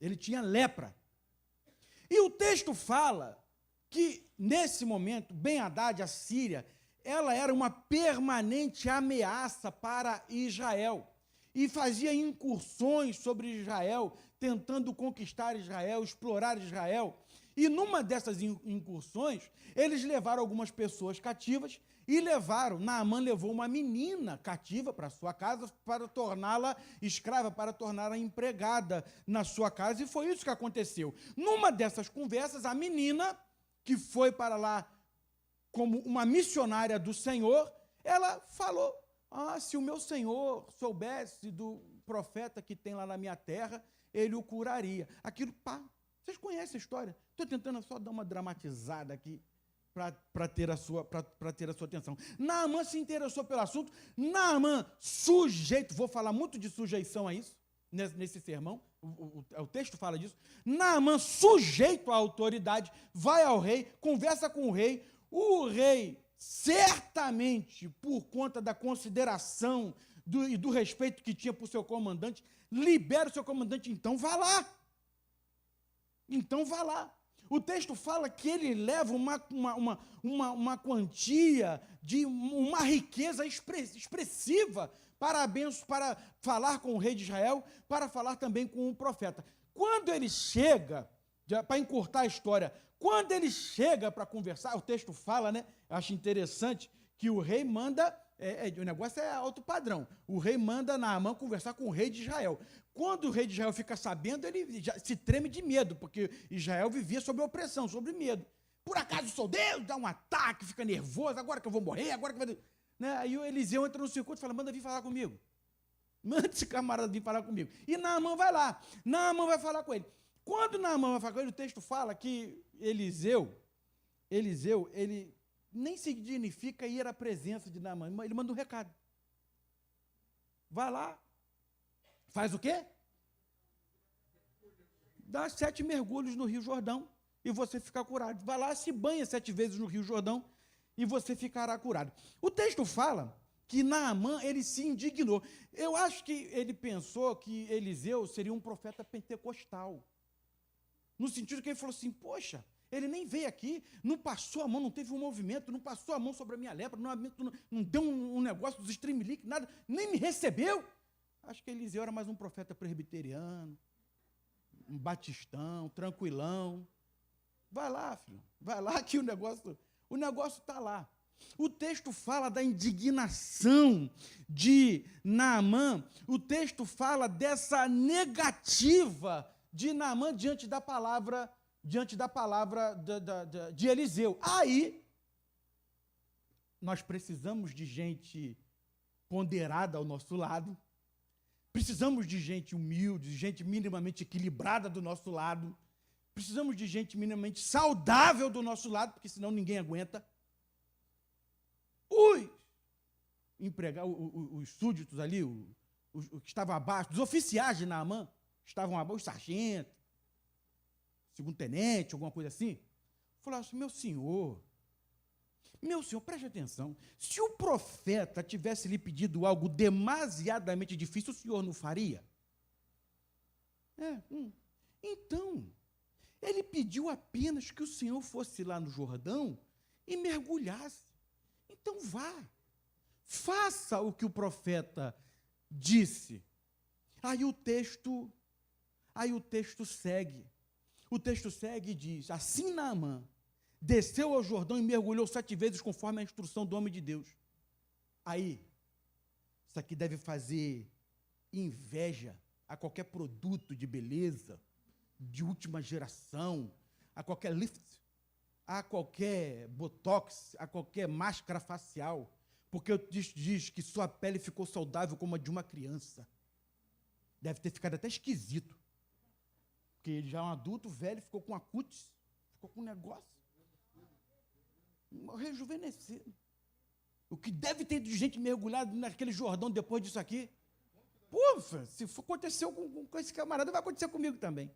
Ele tinha lepra. E o texto fala que, nesse momento, Ben-Hadad, a Síria, ela era uma permanente ameaça para Israel. E fazia incursões sobre Israel, tentando conquistar Israel, explorar Israel. E numa dessas incursões, eles levaram algumas pessoas cativas e Naamã levou uma menina cativa para sua casa para torná-la escrava, para torná-la empregada na sua casa, e foi isso que aconteceu. Numa dessas conversas, a menina, que foi para lá como uma missionária do Senhor, ela falou: se o meu Senhor soubesse do profeta que tem lá na minha terra, ele o curaria. Aquilo, vocês conhecem a história? Estou tentando só dar uma dramatizada aqui para ter a sua atenção. Naamã se interessou pelo assunto. Naamã, sujeito, vou falar muito de sujeição a isso, nesse sermão, o texto fala disso. Naamã, sujeito à autoridade, vai ao rei, conversa com o rei. O rei, certamente, por conta da consideração e do respeito que tinha por seu comandante, libera o seu comandante. Então vá lá. O texto fala que ele leva uma quantia de uma riqueza expressiva para falar com o rei de Israel, para falar também com o profeta. Quando ele chega, para encurtar a história, quando ele chega para conversar, o texto fala, né? Eu acho interessante que o rei manda, o negócio é alto padrão, o rei manda Naamã conversar com o rei de Israel. Quando o rei de Israel fica sabendo, ele já se treme de medo, porque Israel vivia sob opressão, sob medo. Por acaso sou Deus? Dá um ataque, fica nervoso, agora que eu vou morrer, agora que vai... Né? Aí o Eliseu entra no circuito e fala: manda vir falar comigo. Manda esse camarada vir falar comigo. E Naamã vai lá, Naamã vai falar com ele. Quando Naamã vai falar com ele, o texto fala que Eliseu, ele nem significa ir à presença de Naamã, ele manda um recado. Vai lá, faz o quê? Dá 7 mergulhos no Rio Jordão e você fica curado. Vai lá, se banha 7 vezes no Rio Jordão e você ficará curado. O texto fala que Naamã, ele se indignou. Eu acho que ele pensou que Eliseu seria um profeta pentecostal. No sentido que ele falou assim: poxa, ele nem veio aqui, não passou a mão, não teve um movimento, não passou a mão sobre a minha lepra, não deu um negócio dos streamlink, nada, nem me recebeu. Acho que Eliseu era mais um profeta presbiteriano, um batistão, tranquilão. Vai lá, filho, vai lá que o negócio está lá. O texto fala da indignação de Naamã, o texto fala dessa negativa de Naamã diante da palavra de Eliseu. Aí, nós precisamos de gente ponderada ao nosso lado, precisamos de gente humilde, de gente minimamente equilibrada do nosso lado, precisamos de gente minimamente saudável do nosso lado, porque senão ninguém aguenta. Os súditos ali, os que estavam abaixo, os oficiais de Naamã, estavam abaixo, o sargento, segundo-tenente, alguma coisa assim, falaram assim: meu senhor, preste atenção, se o profeta tivesse lhe pedido algo demasiadamente difícil, o senhor não faria? Então, ele pediu apenas que o senhor fosse lá no Jordão e mergulhasse. Então vá, faça o que o profeta disse. Aí o texto segue. O texto segue e diz: assim Naamã desceu ao Jordão e mergulhou 7 vezes conforme a instrução do homem de Deus. Aí, isso aqui deve fazer inveja a qualquer produto de beleza, de última geração, a qualquer lift, a qualquer botox, a qualquer máscara facial, porque diz que sua pele ficou saudável como a de uma criança. Deve ter ficado até esquisito, porque ele já é um adulto, velho, ficou com a cutis, ficou com um negócio, rejuvenescido. O que deve ter de gente mergulhada naquele Jordão depois disso aqui? Pufa, se aconteceu com esse camarada, vai acontecer comigo também.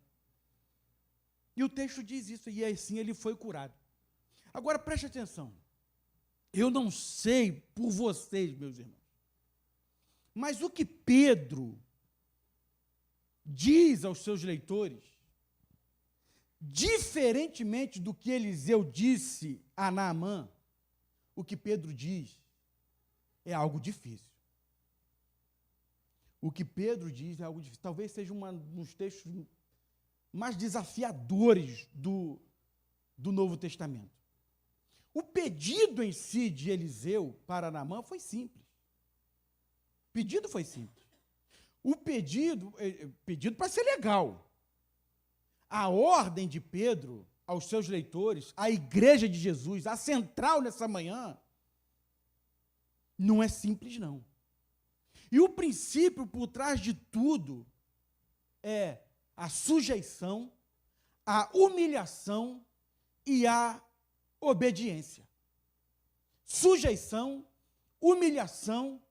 E o texto diz isso, e assim ele foi curado. Agora, preste atenção. Eu não sei por vocês, meus irmãos, mas o que Pedro diz aos seus leitores Diferentemente do que Eliseu disse a Naamã, o que Pedro diz é algo difícil. O que Pedro diz é algo difícil. Talvez seja um dos textos mais desafiadores do Novo Testamento. O pedido em si de Eliseu para Naamã foi simples. O pedido foi simples. O pedido para ser legal. A ordem de Pedro aos seus leitores, à igreja de Jesus, a central nessa manhã, não é simples, não. E o princípio por trás de tudo é a sujeição, a humilhação e a obediência. Sujeição, humilhação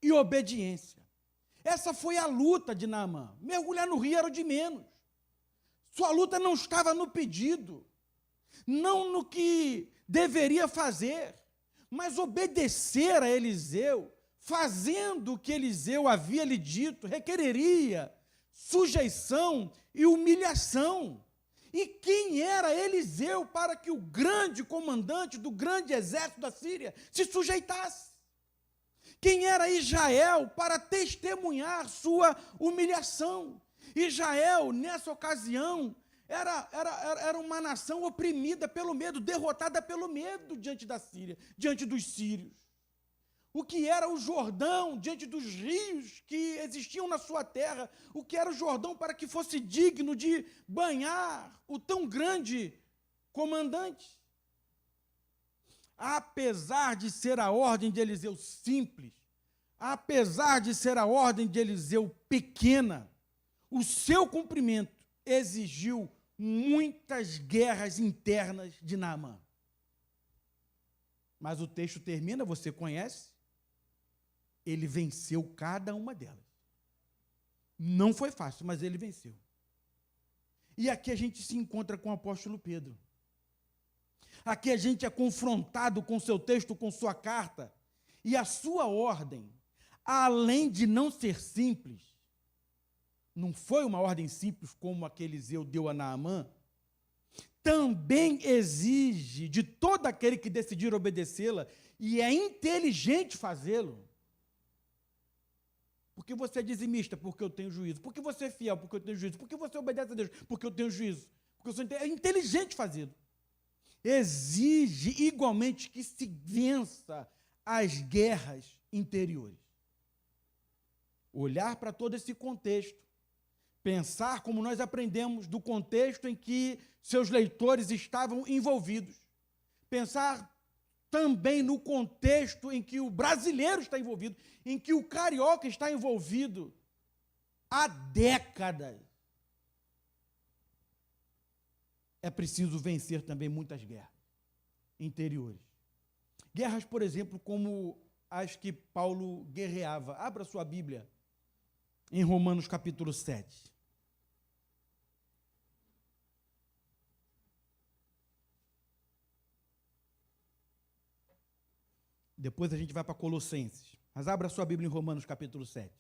e obediência. Essa foi a luta de Naamã. Mergulhar no rio era o de menos. Sua luta não estava no pedido, não no que deveria fazer, mas obedecer a Eliseu, fazendo o que Eliseu havia lhe dito, requereria sujeição e humilhação. E quem era Eliseu para que o grande comandante do grande exército da Síria se sujeitasse? Quem era Israel para testemunhar sua humilhação? Israel, nessa ocasião, era uma nação oprimida pelo medo, derrotada pelo medo diante da Síria, diante dos sírios. O que era o Jordão diante dos rios que existiam na sua terra? O que era o Jordão para que fosse digno de banhar o tão grande comandante? Apesar de ser a ordem de Eliseu simples, apesar de ser a ordem de Eliseu pequena, o seu cumprimento exigiu muitas guerras internas de Naamã. Mas o texto termina, você conhece? Ele venceu cada uma delas. Não foi fácil, mas ele venceu. E aqui a gente se encontra com o apóstolo Pedro. Aqui a gente é confrontado com seu texto, com sua carta, e a sua ordem, além de não ser simples, não foi uma ordem simples como a que Eliseu deu a Naamã, também exige de todo aquele que decidir obedecê-la, e é inteligente fazê-lo. Porque você é dizimista, porque eu tenho juízo. Porque você é fiel, porque eu tenho juízo. Porque você obedece a Deus, porque eu tenho juízo. Porque é inteligente fazê-lo. Exige igualmente que se vença as guerras interiores. Olhar para todo esse contexto, pensar como nós aprendemos do contexto em que seus leitores estavam envolvidos. Pensar também no contexto em que o brasileiro está envolvido, em que o carioca está envolvido há décadas. É preciso vencer também muitas guerras interiores. Guerras, por exemplo, como as que Paulo guerreava. Abra sua Bíblia em Romanos capítulo 7. Depois a gente vai para Colossenses. Mas abra sua Bíblia em Romanos capítulo 7.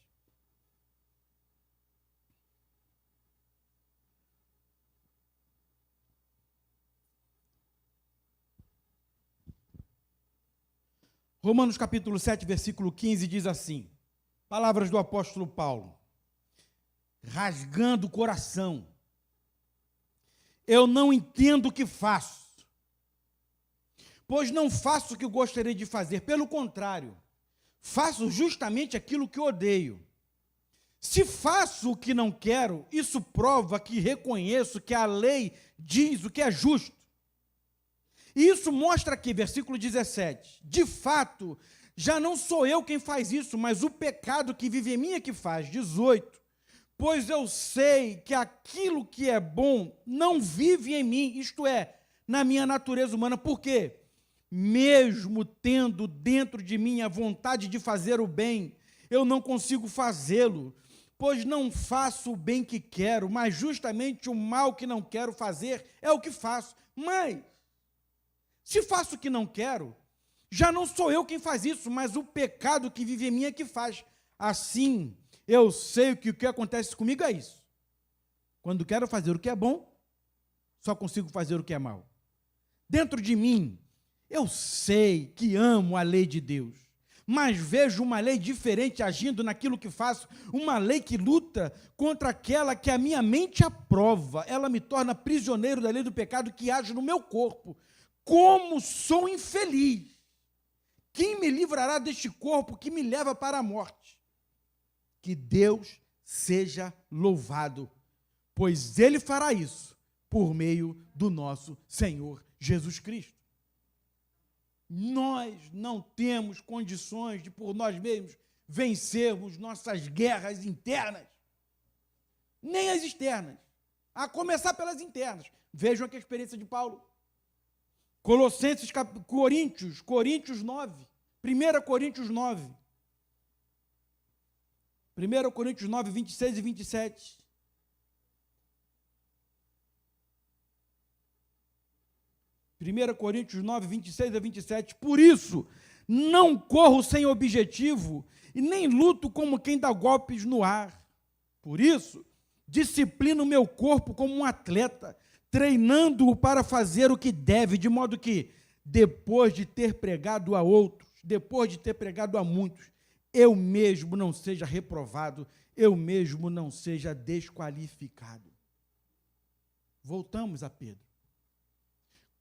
Romanos capítulo 7, versículo 15 diz assim, palavras do apóstolo Paulo, rasgando o coração, eu não entendo o que faço, pois não faço o que eu gostaria de fazer, pelo contrário, faço justamente aquilo que odeio. Se faço o que não quero, isso prova que reconheço que a lei diz o que é justo. E isso mostra aqui, versículo 17, de fato, já não sou eu quem faz isso, mas o pecado que vive em mim é que faz. 18, pois eu sei que aquilo que é bom não vive em mim, isto é, na minha natureza humana. Por quê? Mesmo tendo dentro de mim a vontade de fazer o bem, eu não consigo fazê-lo, pois não faço o bem que quero, mas justamente o mal que não quero fazer é o que faço. Mas, se faço o que não quero, já não sou eu quem faz isso, mas o pecado que vive em mim é que faz. Assim, eu sei que o que acontece comigo é isso. Quando quero fazer o que é bom, só consigo fazer o que é mal. Dentro de mim, eu sei que amo a lei de Deus, mas vejo uma lei diferente agindo naquilo que faço, uma lei que luta contra aquela que a minha mente aprova. Ela me torna prisioneiro da lei do pecado que age no meu corpo. Como sou infeliz! Quem me livrará deste corpo que me leva para a morte? Que Deus seja louvado, pois Ele fará isso por meio do nosso Senhor Jesus Cristo. Nós não temos condições de, por nós mesmos, vencermos nossas guerras internas, nem as externas, a começar pelas internas. Vejam aqui a experiência de Paulo. Coríntios 9, 1 Coríntios 9. 1 Coríntios 9, 26 e 27. Coríntios 9, 26 a 27. Por isso, não corro sem objetivo e nem luto como quem dá golpes no ar. Por isso, disciplino o meu corpo como um atleta, treinando-o para fazer o que deve, de modo que, depois de ter pregado a outros, depois de ter pregado a muitos, eu mesmo não seja reprovado, eu mesmo não seja desqualificado. Voltamos a Pedro.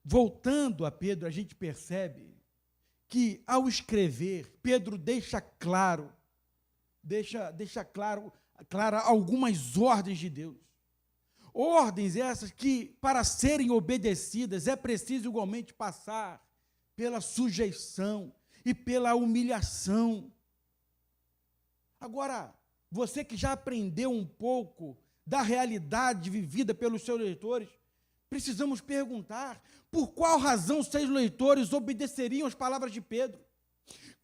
Voltando a Pedro, a gente percebe que, ao escrever, Pedro deixa claro algumas ordens de Deus. Ordens essas que, para serem obedecidas, é preciso igualmente passar pela sujeição e pela humilhação. Agora, você que já aprendeu um pouco da realidade vivida pelos seus leitores, precisamos perguntar por qual razão seus leitores obedeceriam as palavras de Pedro?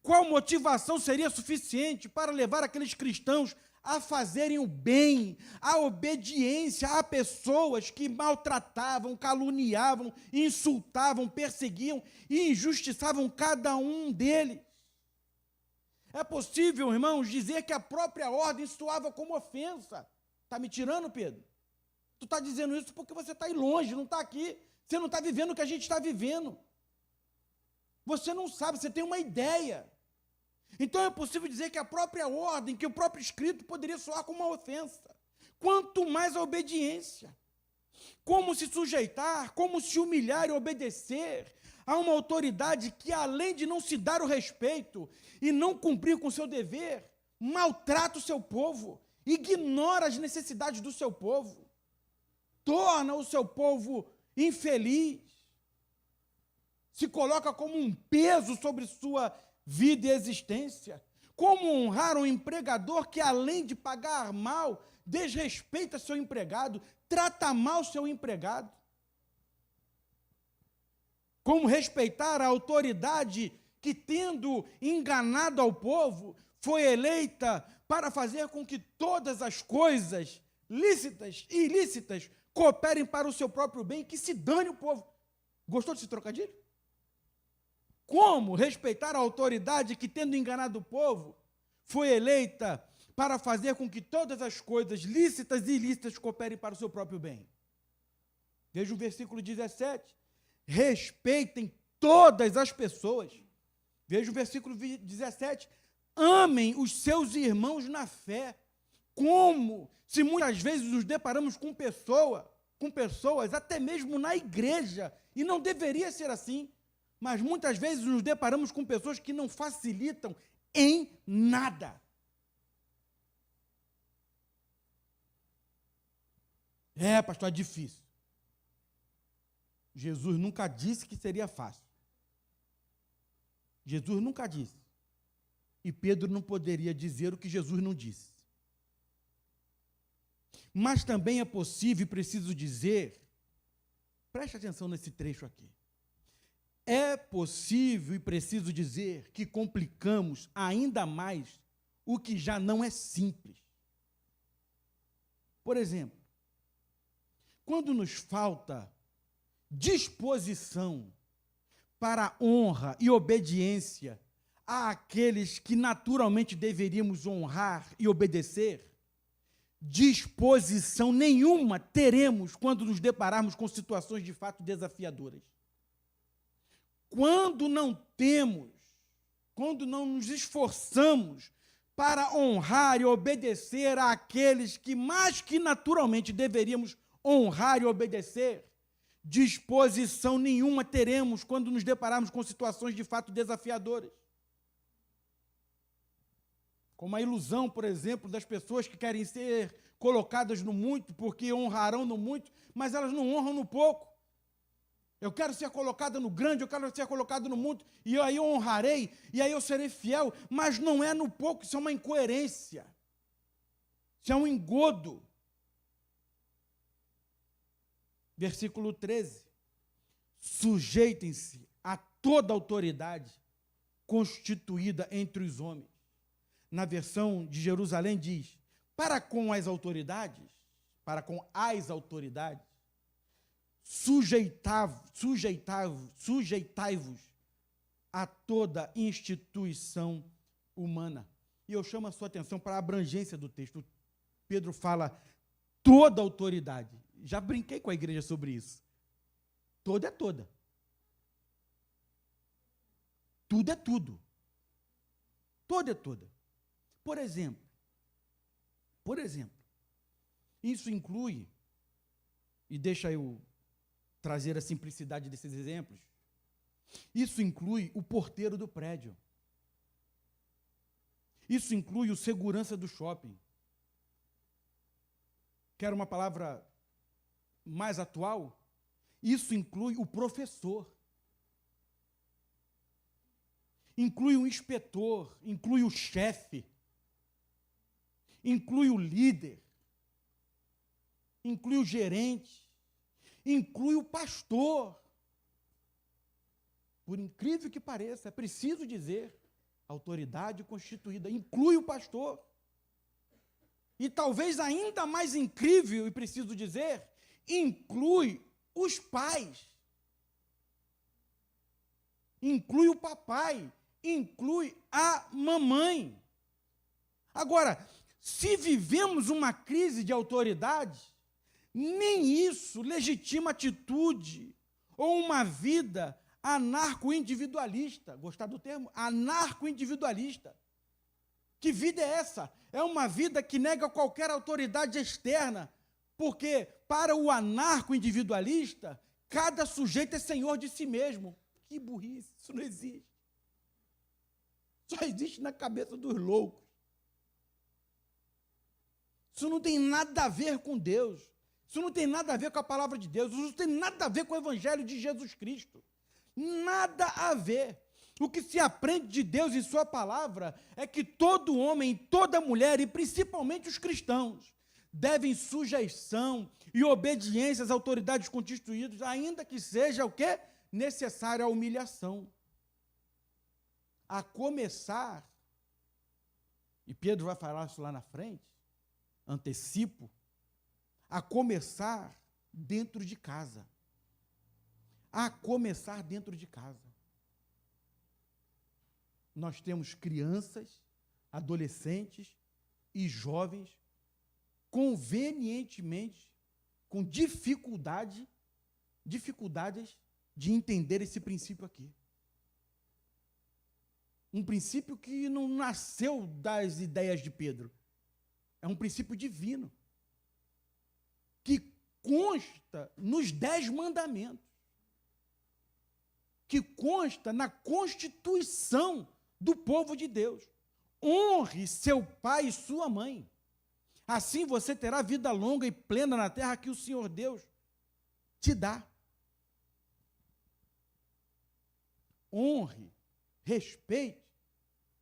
Qual motivação seria suficiente para levar aqueles cristãos a fazerem o bem, a obediência a pessoas que maltratavam, caluniavam, insultavam, perseguiam e injustiçavam cada um deles? É possível, irmãos, dizer que a própria ordem soava como ofensa. Está me tirando, Pedro? Tu está dizendo isso porque você está aí longe, não está aqui. Você não está vivendo o que a gente está vivendo. Você não sabe, você tem uma ideia. Então é possível dizer que a própria ordem, que o próprio escrito poderia soar como uma ofensa. Quanto mais a obediência. Como se sujeitar, como se humilhar e obedecer a uma autoridade que, além de não se dar o respeito e não cumprir com o seu dever, maltrata o seu povo, ignora as necessidades do seu povo, torna o seu povo infeliz, se coloca como um peso sobre sua vida e existência. Como honrar um empregador que, além de pagar mal, desrespeita seu empregado, trata mal seu empregado? Como respeitar a autoridade que, tendo enganado ao povo, foi eleita para fazer com que todas as coisas lícitas e ilícitas cooperem para o seu próprio bem, que se dane o povo. Gostou desse trocadilho? Como respeitar a autoridade que, tendo enganado o povo, foi eleita para fazer com que todas as coisas lícitas e ilícitas cooperem para o seu próprio bem? Veja o versículo 17. Respeitem todas as pessoas. Veja o versículo 17. Amem os seus irmãos na fé. Como se muitas vezes nos deparamos com pessoas, até mesmo na igreja, e não deveria ser assim, mas muitas vezes nos deparamos com pessoas que não facilitam em nada. Pastor, é difícil. Jesus nunca disse que seria fácil. Jesus nunca disse. E Pedro não poderia dizer o que Jesus não disse. Mas também é possível e preciso dizer, preste atenção nesse trecho aqui. É possível e preciso dizer que complicamos ainda mais o que já não é simples. Por exemplo, quando nos falta disposição para a honra e obediência àqueles que naturalmente deveríamos honrar e obedecer, disposição nenhuma teremos quando nos depararmos com situações de fato desafiadoras. Quando não temos, quando não nos esforçamos para honrar e obedecer àqueles que mais que naturalmente deveríamos honrar e obedecer, disposição nenhuma teremos quando nos depararmos com situações de fato desafiadoras. Como a ilusão, por exemplo, das pessoas que querem ser colocadas no muito porque honrarão no muito, mas elas não honram no pouco. Eu quero ser colocada no grande, eu quero ser colocado no muito, e aí eu honrarei, e aí eu serei fiel, mas não é no pouco, isso é uma incoerência. Isso é um engodo. Versículo 13. Sujeitem-se a toda autoridade constituída entre os homens. Na versão de Jerusalém diz, para com as autoridades, sujeitai-vos a toda instituição humana. E eu chamo a sua atenção para a abrangência do texto. Pedro fala toda autoridade. Já brinquei com a igreja sobre isso. Toda é toda. Tudo é tudo. Toda é toda. Por exemplo, isso inclui, e deixa eu trazer a simplicidade desses exemplos, isso inclui o porteiro do prédio. Isso inclui o segurança do shopping. Quero uma palavra mais atual? Isso inclui o professor. Inclui o inspetor, inclui o chefe, inclui o líder, inclui o gerente, inclui o pastor. Por incrível que pareça, é preciso dizer, autoridade constituída, inclui o pastor. E talvez ainda mais incrível, e preciso dizer, inclui os pais, inclui o papai, inclui a mamãe. Agora, se vivemos uma crise de autoridade, nem isso legitima atitude ou uma vida anarco-individualista. Gostar do termo? Anarco-individualista. Que vida é essa? É uma vida que nega qualquer autoridade externa, porque para o anarco-individualista, cada sujeito é senhor de si mesmo. Que burrice, isso não existe. Só existe na cabeça dos loucos. Isso não tem nada a ver com Deus. Isso não tem nada a ver com a palavra de Deus. Isso não tem nada a ver com o evangelho de Jesus Cristo. Nada a ver. O que se aprende de Deus em sua palavra é que todo homem, toda mulher, e principalmente os cristãos, devem sujeição e obediência às autoridades constituídas, ainda que seja o quê? Necessária a humilhação. A começar, e Pedro vai falar isso lá na frente, antecipo, a começar dentro de casa. A começar dentro de casa. Nós temos crianças, adolescentes e jovens convenientemente com dificuldades de entender esse princípio aqui. Um princípio que não nasceu das ideias de Pedro. É um princípio divino, que consta nos 10 mandamentos, que consta na constituição do povo de Deus. Honre seu pai e sua mãe. Assim você terá vida longa e plena na terra que o Senhor Deus te dá. Honre, respeite,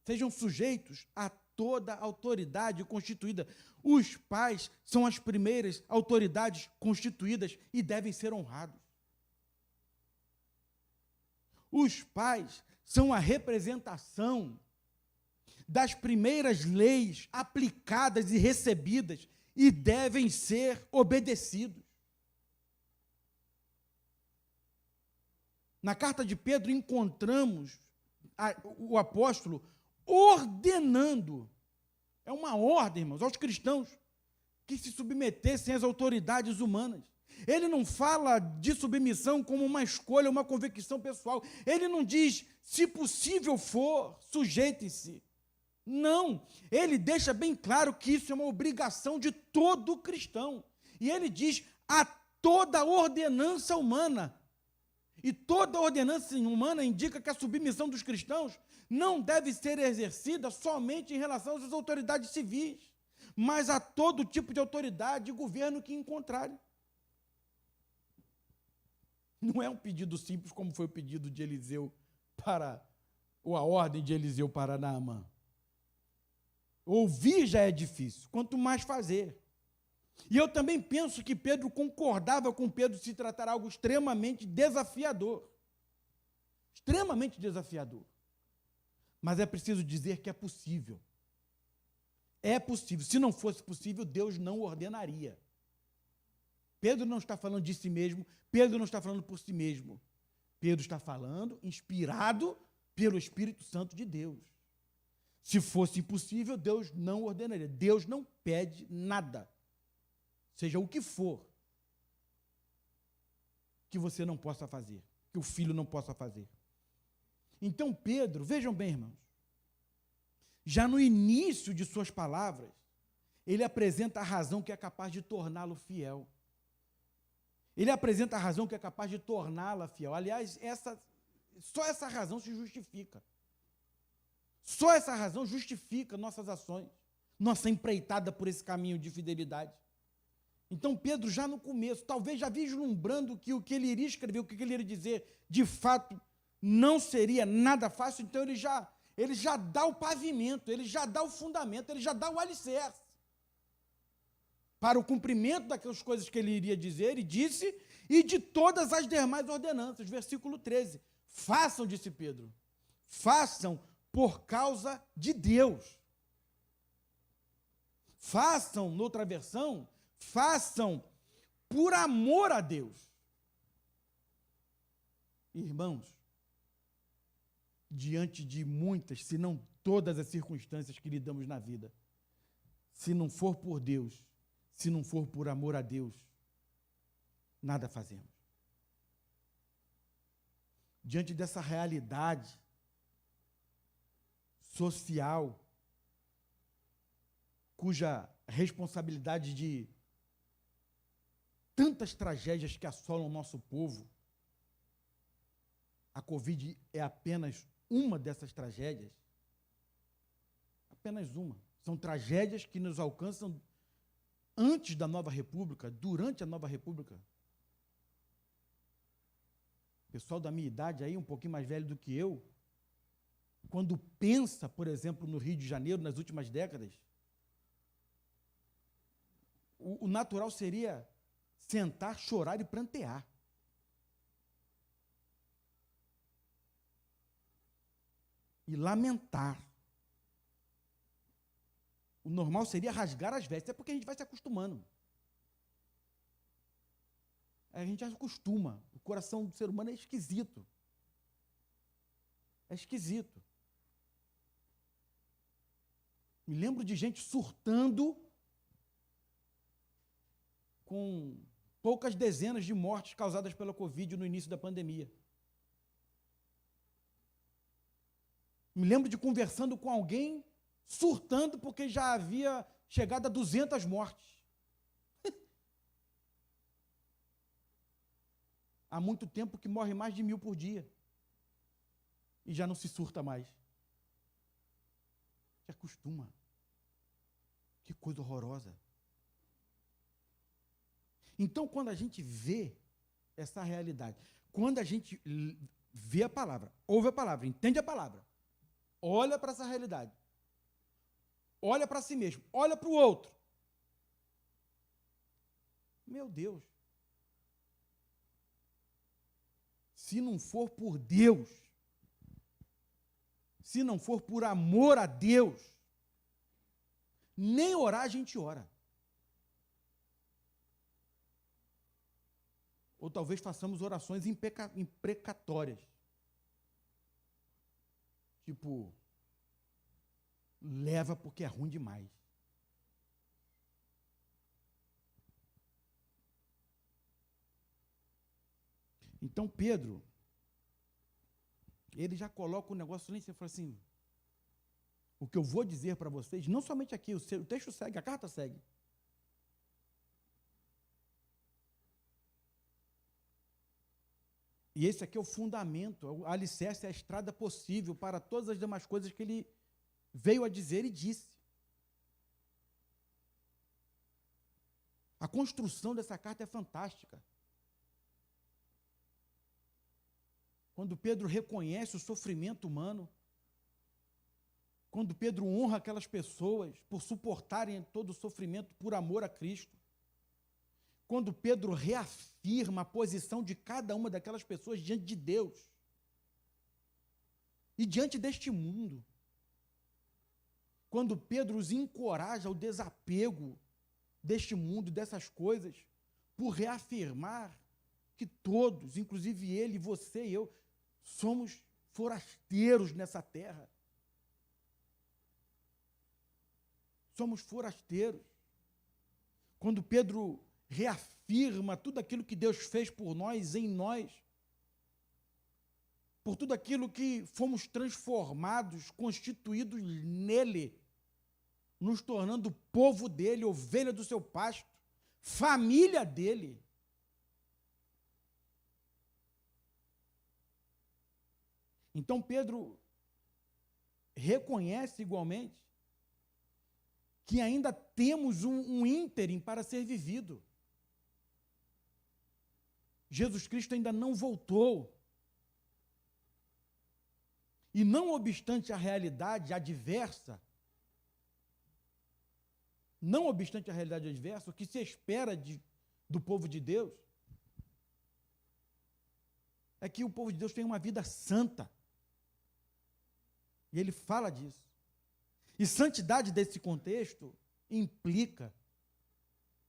sejam sujeitos a toda autoridade constituída. Os pais são as primeiras autoridades constituídas e devem ser honrados. Os pais são a representação das primeiras leis aplicadas e recebidas e devem ser obedecidos. Na carta de Pedro encontramos o apóstolo ordenando, é uma ordem, irmãos, aos cristãos, que se submetessem às autoridades humanas. Ele não fala de submissão como uma escolha, uma convicção pessoal. Ele não diz, se possível for, sujeitem-se. Não, ele deixa bem claro que isso é uma obrigação de todo cristão. E ele diz a toda ordenança humana. E toda ordenança humana indica que a submissão dos cristãos não deve ser exercida somente em relação às autoridades civis, mas a todo tipo de autoridade e governo que encontrarem. Não é um pedido simples como foi o pedido de Eliseu ou a ordem de Eliseu para Naamã. Ouvir já é difícil, quanto mais fazer. E eu também penso que Pedro concordava com Pedro se tratar algo extremamente desafiador. Extremamente desafiador. Mas é preciso dizer que é possível. É possível. Se não fosse possível, Deus não ordenaria. Pedro não está falando de si mesmo, Pedro não está falando por si mesmo. Pedro está falando inspirado pelo Espírito Santo de Deus. Se fosse impossível, Deus não ordenaria. Deus não pede nada, seja o que for, que você não possa fazer, que o filho não possa fazer. Então Pedro, vejam bem, irmãos, já no início de suas palavras, ele apresenta a razão que é capaz de torná-lo fiel. Ele apresenta a razão que é capaz de torná-la fiel. Aliás, só essa razão se justifica. Só essa razão justifica nossas ações, nossa empreitada por esse caminho de fidelidade. Então, Pedro, já no começo, talvez já vislumbrando que o que ele iria escrever, o que ele iria dizer, de fato, não seria nada fácil, então ele já dá o pavimento, ele já dá o fundamento, ele já dá o alicerce para o cumprimento daquelas coisas que ele iria dizer, e disse, e de todas as demais ordenanças. Versículo 13. Façam, disse Pedro, façam por causa de Deus. Façam, noutra versão, façam por amor a Deus. Irmãos, diante de muitas, se não todas as circunstâncias que lidamos na vida, se não for por Deus, se não for por amor a Deus, nada fazemos. Diante dessa realidade social, cuja responsabilidade de tantas tragédias que assolam o nosso povo, a Covid é apenas uma dessas tragédias. Apenas uma. São tragédias que nos alcançam antes da Nova República, durante a Nova República. O pessoal da minha idade aí, um pouquinho mais velho do que eu, quando pensa, por exemplo, no Rio de Janeiro, nas últimas décadas, o natural seria sentar, chorar e prantear. E lamentar. O normal seria rasgar as vestes, é porque a gente vai se acostumando. A gente já se acostuma. O coração do ser humano é esquisito. É esquisito. Me lembro de gente surtando com poucas dezenas de mortes causadas pela Covid no início da pandemia. Me lembro de conversando com alguém surtando porque já havia chegado a 200 mortes. Há muito tempo que morre mais de 1000 por dia. E já não se surta mais. Se acostuma. Que coisa horrorosa. Então, quando a gente vê essa realidade, quando a gente vê a palavra, ouve a palavra, entende a palavra, olha para essa realidade, olha para si mesmo, olha para o outro. Meu Deus. Se não for por Deus, se não for por amor a Deus, nem orar a gente ora. Ou talvez façamos orações imprecatórias. Tipo, leva porque é ruim demais. Então, Pedro, ele já coloca o negócio lá em cima e fala assim, o que eu vou dizer para vocês, não somente aqui, o texto segue, a carta segue. E esse aqui é o fundamento, o alicerce, é a estrada possível para todas as demais coisas que ele veio a dizer e disse. A construção dessa carta é fantástica. Quando Pedro reconhece o sofrimento humano, quando Pedro honra aquelas pessoas por suportarem todo o sofrimento por amor a Cristo, quando Pedro reafirma a posição de cada uma daquelas pessoas diante de Deus e diante deste mundo, quando Pedro os encoraja ao desapego deste mundo, dessas coisas, por reafirmar que todos, inclusive ele, você e eu, somos forasteiros nessa terra. Somos forasteiros. Quando Pedro reafirma tudo aquilo que Deus fez por nós, em nós, por tudo aquilo que fomos transformados, constituídos nele, nos tornando povo dele, ovelha do seu pasto, família dele. Então Pedro reconhece igualmente que ainda temos um ínterim para ser vivido. Jesus Cristo ainda não voltou. E não obstante a realidade adversa, o que se espera do povo de Deus é que o povo de Deus tenha uma vida santa. E ele fala disso. E santidade desse contexto implica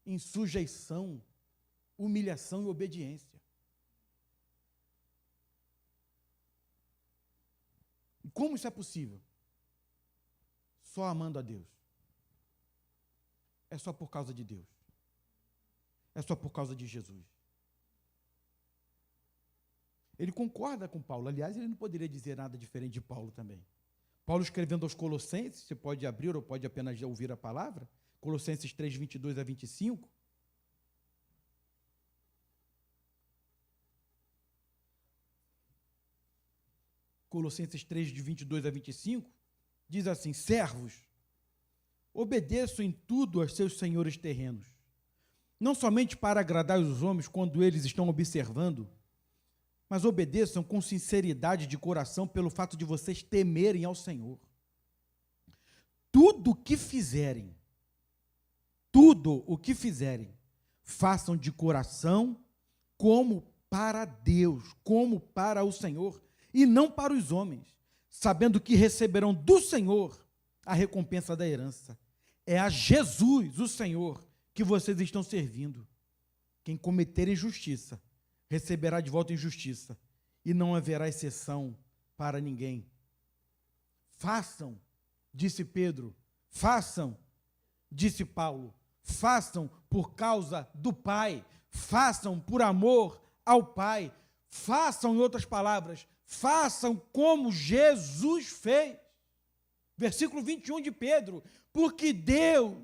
em sujeição, humilhação e obediência. E como isso é possível? Só amando a Deus. É só por causa de Deus. É só por causa de Jesus. Ele concorda com Paulo. Aliás, ele não poderia dizer nada diferente de Paulo também. Paulo escrevendo aos Colossenses, você pode abrir ou pode apenas ouvir a palavra, Colossenses 3, 22 a 25. Colossenses 3, de 22 a 25, diz assim: servos, obedeçam em tudo aos seus senhores terrenos, não somente para agradar os homens quando eles estão observando, mas obedeçam com sinceridade de coração pelo fato de vocês temerem ao Senhor. Tudo o que fizerem, façam de coração como para Deus, como para o Senhor, e não para os homens, sabendo que receberão do Senhor a recompensa da herança. É a Jesus, o Senhor, que vocês estão servindo. Quem cometer injustiça receberá de volta injustiça, e não haverá exceção para ninguém. Façam, disse Pedro, façam, disse Paulo, façam por causa do Pai, façam por amor ao Pai, façam, em outras palavras, façam como Jesus fez. Versículo 21 de Pedro: porque Deus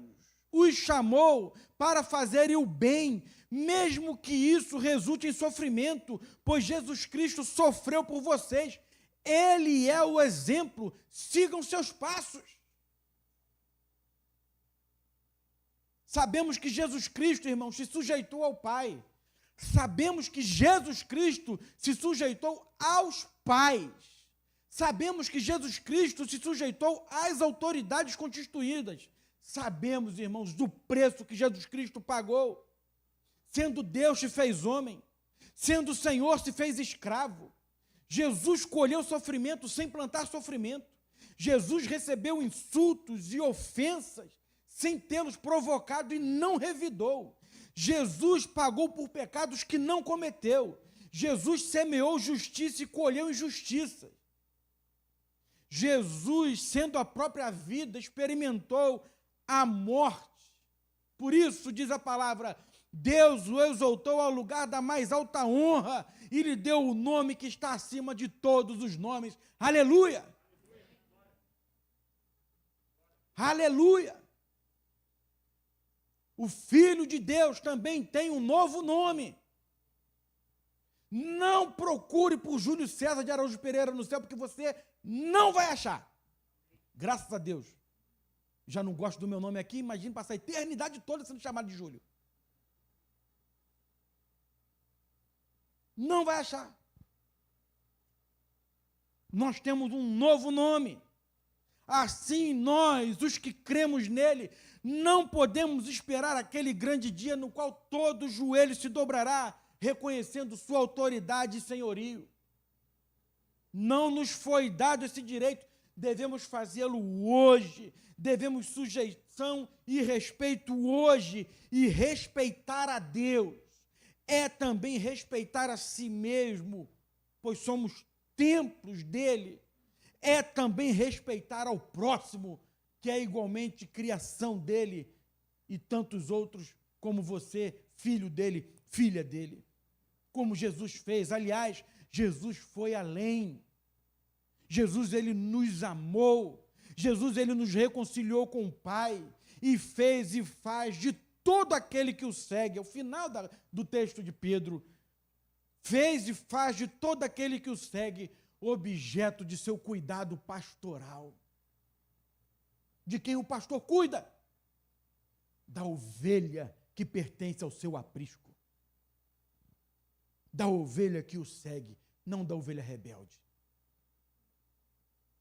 os chamou para fazerem o bem, mesmo que isso resulte em sofrimento, pois Jesus Cristo sofreu por vocês. Ele é o exemplo, sigam seus passos. Sabemos que Jesus Cristo, irmãos, se sujeitou ao Pai. Sabemos que Jesus Cristo se sujeitou aos pais. Sabemos que Jesus Cristo se sujeitou às autoridades constituídas. Sabemos, irmãos, do preço que Jesus Cristo pagou. Sendo Deus se fez homem, sendo Senhor se fez escravo. Jesus colheu sofrimento sem plantar sofrimento. Jesus recebeu insultos e ofensas sem tê-los provocado e não revidou. Jesus pagou por pecados que não cometeu. Jesus semeou justiça e colheu injustiça. Jesus, sendo a própria vida, experimentou a morte. Por isso, diz a palavra, Deus o exaltou ao lugar da mais alta honra e lhe deu o nome que está acima de todos os nomes. Aleluia! Aleluia! O Filho de Deus também tem um novo nome. Não procure por Júlio César de Araújo Pereira no céu, porque você não vai achar. Graças a Deus. Já não gosto do meu nome aqui, imagine passar a eternidade toda sendo chamado de Júlio. Não vai achar. Nós temos um novo nome. Assim nós, os que cremos nele, não podemos esperar aquele grande dia no qual todo joelho se dobrará, reconhecendo sua autoridade e senhorio. Não nos foi dado esse direito, devemos fazê-lo hoje, devemos sujeição e respeito hoje, e respeitar a Deus é também respeitar a si mesmo, pois somos templos dele, é também respeitar ao próximo, que é igualmente criação dele, e tantos outros como você, filho dele, filha dele. Como Jesus fez, aliás, Jesus foi além. Jesus, ele nos amou, Jesus, ele nos reconciliou com o Pai, e fez e faz de todo aquele que o segue, ao final do texto de Pedro, fez e faz de todo aquele que o segue objeto de seu cuidado pastoral. De quem o pastor cuida? Da ovelha que pertence ao seu aprisco. Da ovelha que o segue, não da ovelha rebelde.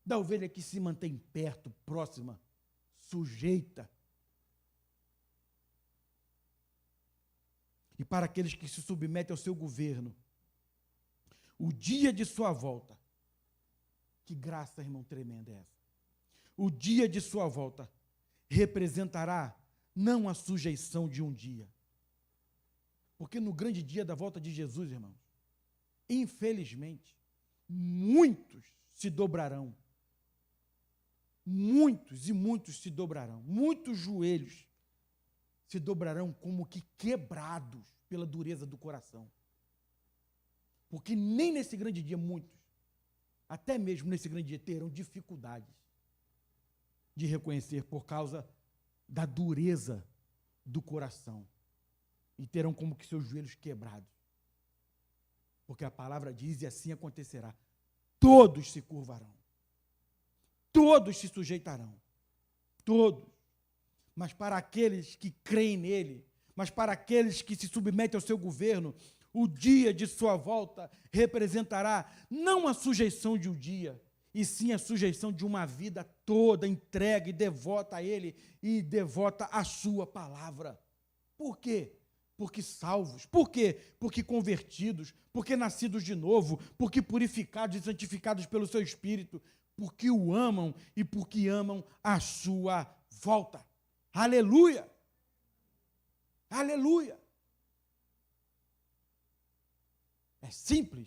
Da ovelha que se mantém perto, próxima, sujeita. E para aqueles que se submetem ao seu governo, o dia de sua volta, que graça, irmão, tremenda é essa? O dia de sua volta representará não a sujeição de um dia, porque no grande dia da volta de Jesus, irmãos, infelizmente, muitos se dobrarão, muitos e muitos se dobrarão, muitos joelhos se dobrarão como que quebrados pela dureza do coração. Porque nem nesse grande dia muitos, até mesmo nesse grande dia, terão dificuldades de reconhecer por causa da dureza do coração. E terão como que seus joelhos quebrados. Porque a palavra diz, e assim acontecerá, todos se curvarão. Todos se sujeitarão. Todos. Mas para aqueles que creem nele, mas para aqueles que se submetem ao seu governo, o dia de sua volta representará não a sujeição de um dia, e sim a sujeição de uma vida toda entregue, devota a ele e devota à sua palavra. Por quê? Porque salvos. Por quê? Porque convertidos, porque nascidos de novo, porque purificados e santificados pelo seu Espírito, porque o amam e porque amam a sua volta. Aleluia! Aleluia! É simples?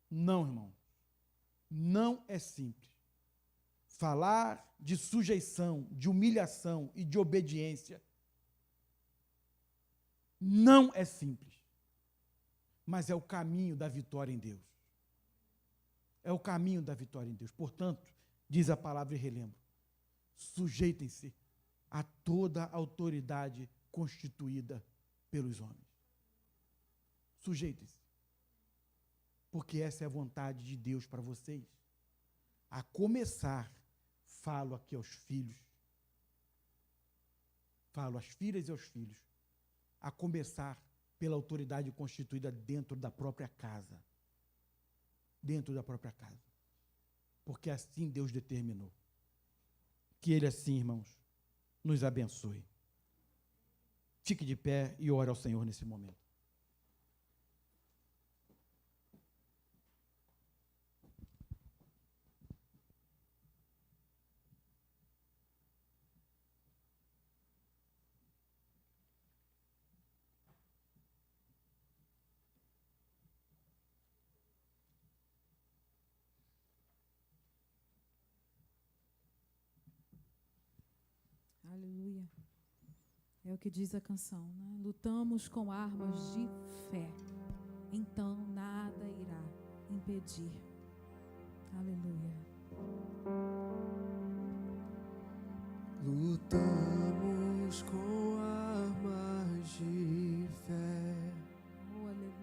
Não, irmão. Não é simples. Falar de sujeição, de humilhação e de obediência não é simples. Mas é o caminho da vitória em Deus. É o caminho da vitória em Deus. Portanto, diz a palavra e relembro, sujeitem-se a toda a autoridade constituída pelos homens. Sujeitem-se. Porque essa é a vontade de Deus para vocês. A começar, falo aqui aos filhos, falo às filhas e aos filhos, a começar pela autoridade constituída dentro da própria casa. Dentro da própria casa. Porque assim Deus determinou. Que Ele assim, irmãos, nos abençoe. Fique de pé e ore ao Senhor nesse momento. Aleluia. É o que diz a canção, né? Lutamos com armas de fé, então nada irá impedir. Aleluia. Lutamos com armas de fé, Oh, aleluia.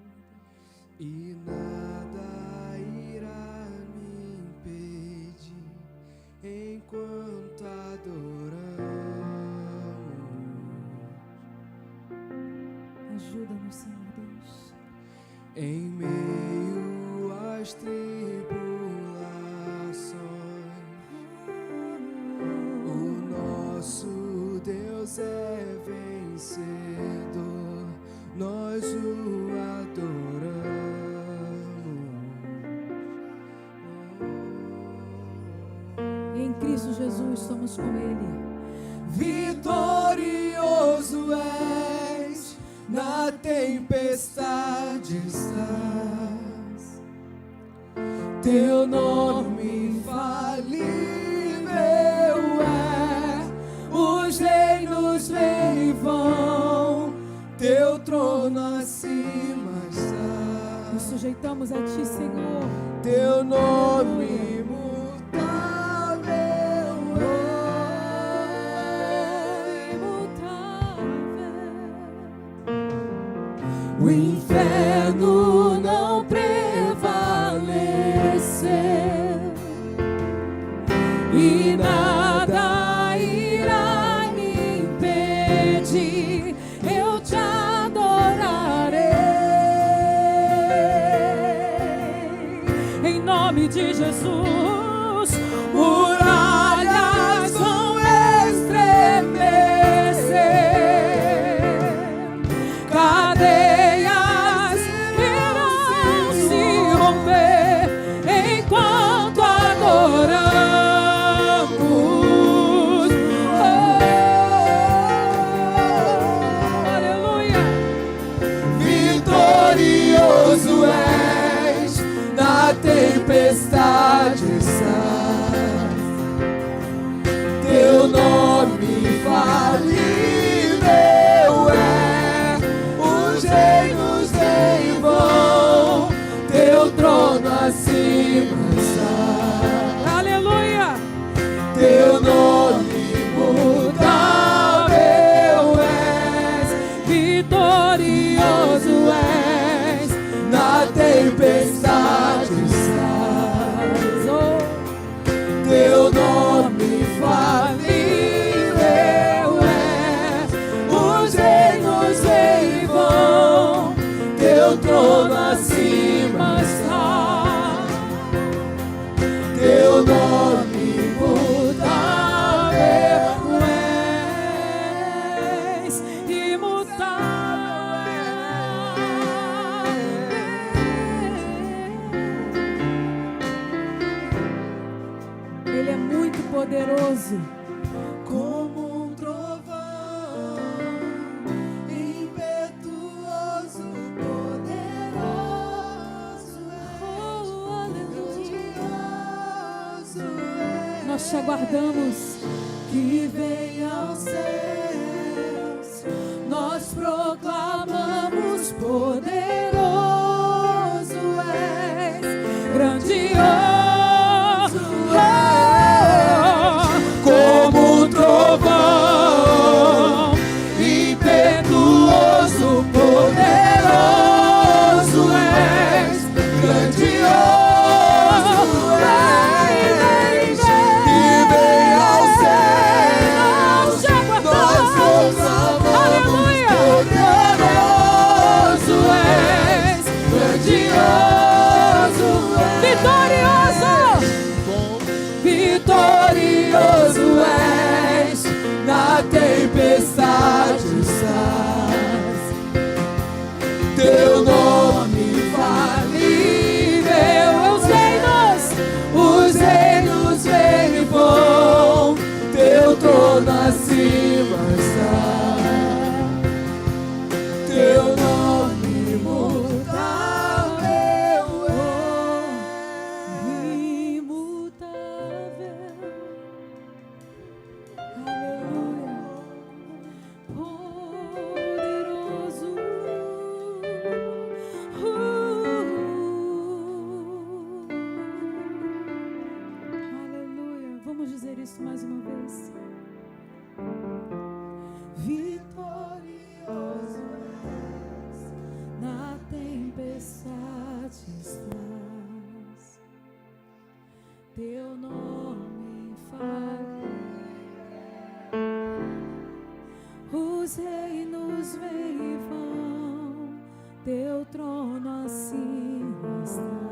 e nada irá me impedir enquanto adoramos. Ajuda-nos, Senhor Deus. Em meio às tribulações, o nosso Deus é vencedor, nós o adoramos. E em Cristo Jesus somos com Ele. Vitorioso és, na tempestade estás, teu nome infalível é, os reinos vêm e vão, teu trono acima está. Nos sujeitamos a Ti, Senhor. Teu nome imutável o inferno não prevaleceu e nada irá me impedir, eu te adorarei. Em nome de Jesus, muralhas vão estremecer, cadeias irão se romper enquanto adoramos. Aleluia. Vitorioso és, na tempestade estás, teu nome infalível é, os reinos vêm e vão, teu trono acima está. Aleluia! Teu nome imutável és, vitorioso és, na tempestade estás. Oh, teu nome infalível é, os reinos vêm e vão, teu trono acima está. Teu nome imutável és, imutável. Ele é muito poderoso. Como um trovão, impetuoso, poderoso grandioso é. Nós te aguardamos. Que venha aos céus, nós proclamamos, poderoso és, grandioso és. Como um trovão, impetuoso, poderoso és, grandioso és. Que vem aos céus, nós proclamamos, aleluia, poderoso és, grandioso és. Vitorioso és, na tempestade estás, teu nome infalível, os reinos vêm e vão, teu trono acima está. Teu nome imutável é, imutável. Aleluia. isso mais uma vez. Vitorioso és, na tempestade estás, teu nome infalível, os reinos vêm e vão, teu trono acima está,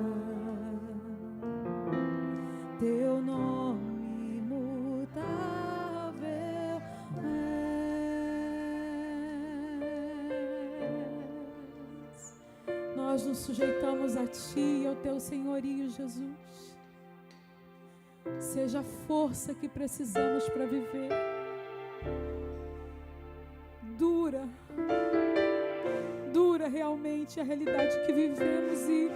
teu nome imutável és. Nós nos sujeitamos a Ti e ao Teu senhorio, Jesus. Seja a força que precisamos para viver. Dura realmente a realidade que vivemos e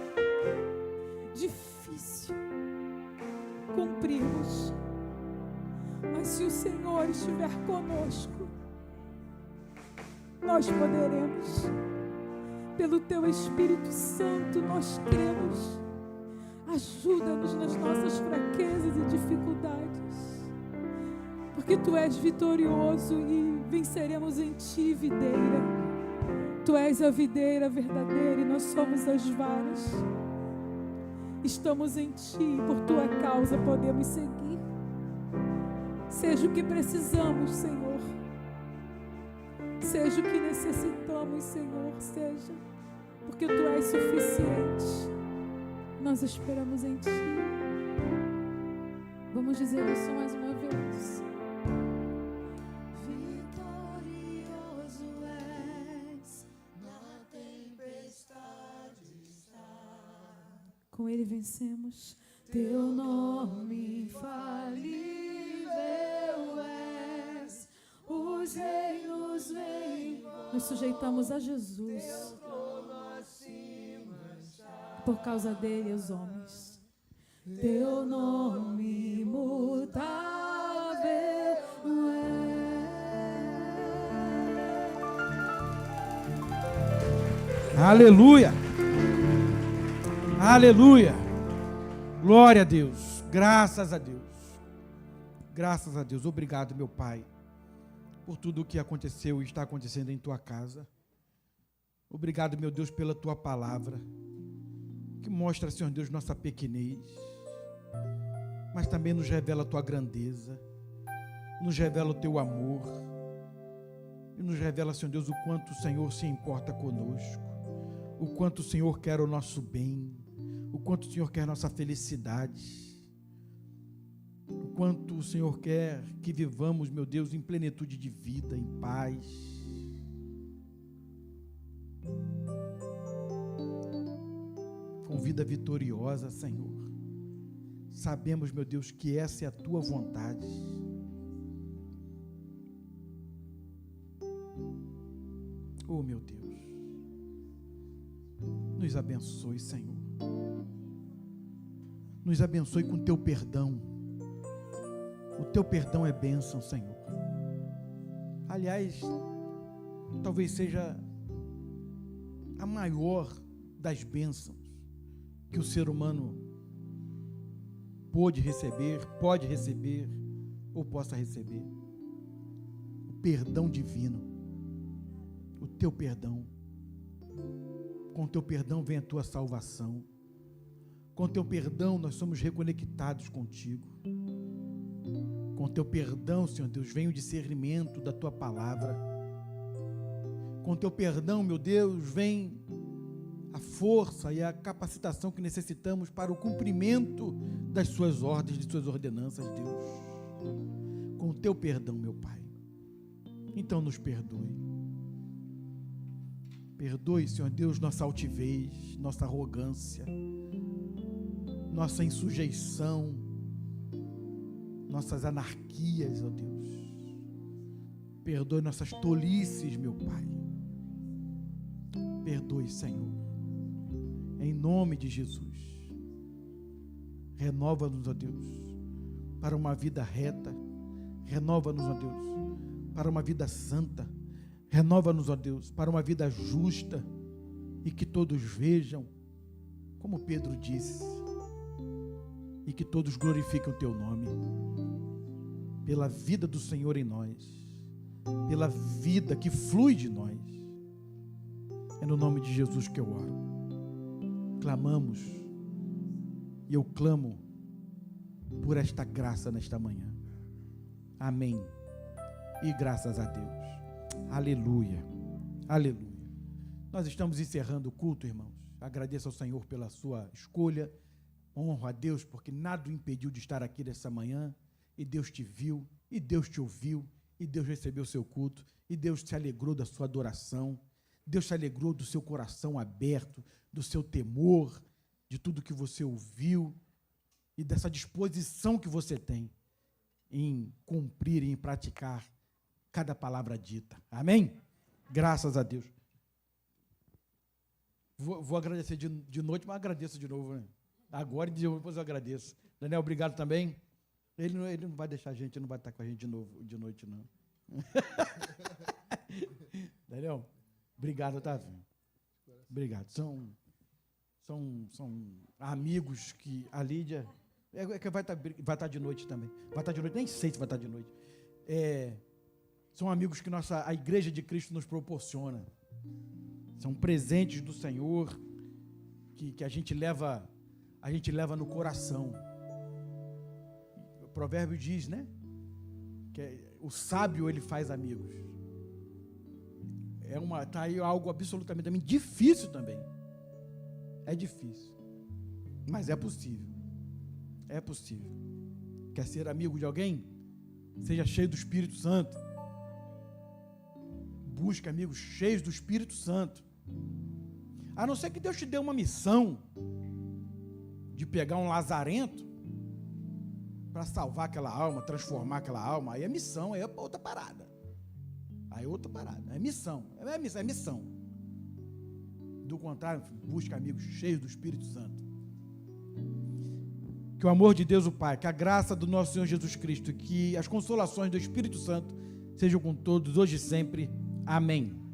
difícil cumprirmos. Mas se o Senhor estiver conosco, nós poderemos. Pelo Teu Espírito Santo nós cremos. Ajuda-nos nas nossas fraquezas e dificuldades, porque Tu és vitorioso e venceremos em Ti, videira. Tu és a videira verdadeira e nós somos as varas. Estamos em Ti e por Tua causa podemos seguir. Seja o que precisamos, Senhor. Seja o que necessitamos, Senhor. Seja, porque Tu és suficiente. Nós esperamos em Ti. Vamos dizer isso mais uma vez. Vitorioso és, na tempestade está, Com Ele vencemos. teu nome infalível és, os reinos vêm, Nos sujeitamos a Jesus. Por causa dele, os homens. teu nome imutável é. Aleluia! Aleluia! Glória a Deus! Graças a Deus! Graças a Deus! Obrigado, meu Pai, por tudo o que aconteceu e está acontecendo em Tua casa. Obrigado, meu Deus, pela Tua palavra, que mostra, Senhor Deus, nossa pequenez, mas também nos revela a Tua grandeza, nos revela o Teu amor, e nos revela, Senhor Deus, o quanto o Senhor se importa conosco, o quanto o Senhor quer o nosso bem, o quanto o Senhor quer a nossa felicidade, o quanto o Senhor quer que vivamos, meu Deus, em plenitude de vida, em paz. Com vida vitoriosa, Senhor. Sabemos, meu Deus, que essa é a Tua vontade. Oh, meu Deus, nos abençoe, Senhor. Nos abençoe com Teu perdão. O Teu perdão é bênção, Senhor. Aliás, talvez seja a maior das bênçãos que o ser humano pode receber ou possa receber. O perdão divino, o Teu perdão. Com o Teu perdão vem a Tua salvação. Com o Teu perdão nós somos reconectados contigo. Com o Teu perdão, Senhor Deus, vem o discernimento da Tua palavra. Com o Teu perdão, meu Deus, vem a força e a capacitação que necessitamos para o cumprimento das Suas ordens, de Suas ordenanças, Deus. Com o Teu perdão, meu Pai. Então nos perdoe. Perdoe, Senhor Deus, nossa altivez, nossa arrogância, nossa insujeição, nossas anarquias, ó Deus. Perdoe nossas tolices, meu Pai. Perdoe, Senhor. Em nome de Jesus. Renova-nos, ó Deus, para uma vida reta. Renova-nos, ó Deus, para uma vida santa. Renova-nos, ó Deus, para uma vida justa e que todos vejam, como Pedro disse, e que todos glorifiquem o Teu nome. pela vida do Senhor em nós, pela vida que flui de nós. É no nome de Jesus que eu oro. Clamamos, e eu clamo por esta graça nesta manhã. Amém. E graças a Deus. Aleluia. Aleluia. Nós estamos encerrando o culto, irmãos. Agradeço ao Senhor pela sua escolha. Honro a Deus porque nada o impediu de estar aqui nessa manhã. E Deus te viu, e Deus te ouviu, e Deus recebeu o seu culto, e Deus se alegrou da sua adoração. Deus se alegrou do seu coração aberto, do seu temor, de tudo que você ouviu e dessa disposição que você tem em cumprir e em praticar cada palavra dita. Amém? Graças a Deus. Vou agradecer de noite, mas agradeço de novo, né? Agora e depois eu agradeço. Daniel, obrigado também. Ele não vai deixar a gente, não vai estar com a gente de novo de noite, não. Daniel, obrigado, Otávio. Obrigado. São amigos que a Lídia que vai estar de noite também. Vai estar de noite, nem sei se vai estar de noite. São amigos que a Igreja de Cristo nos proporciona. São presentes do Senhor que a gente leva no coração. O provérbio diz, né? Que o sábio ele faz amigos. Tá aí algo absolutamente também difícil também. É difícil. Mas é possível. É possível. Quer ser amigo de alguém? Seja cheio do Espírito Santo. Busque amigos cheios do Espírito Santo. A não ser que Deus te dê uma missão de pegar um lazarento para salvar aquela alma, transformar aquela alma. Aí é missão, aí é outra parada. Aí é outra parada. É missão. É missão. Do contrário, busque amigos cheios do Espírito Santo. Que o amor de Deus, o Pai, que a graça do nosso Senhor Jesus Cristo, que as consolações do Espírito Santo sejam com todos, hoje e sempre. Amém.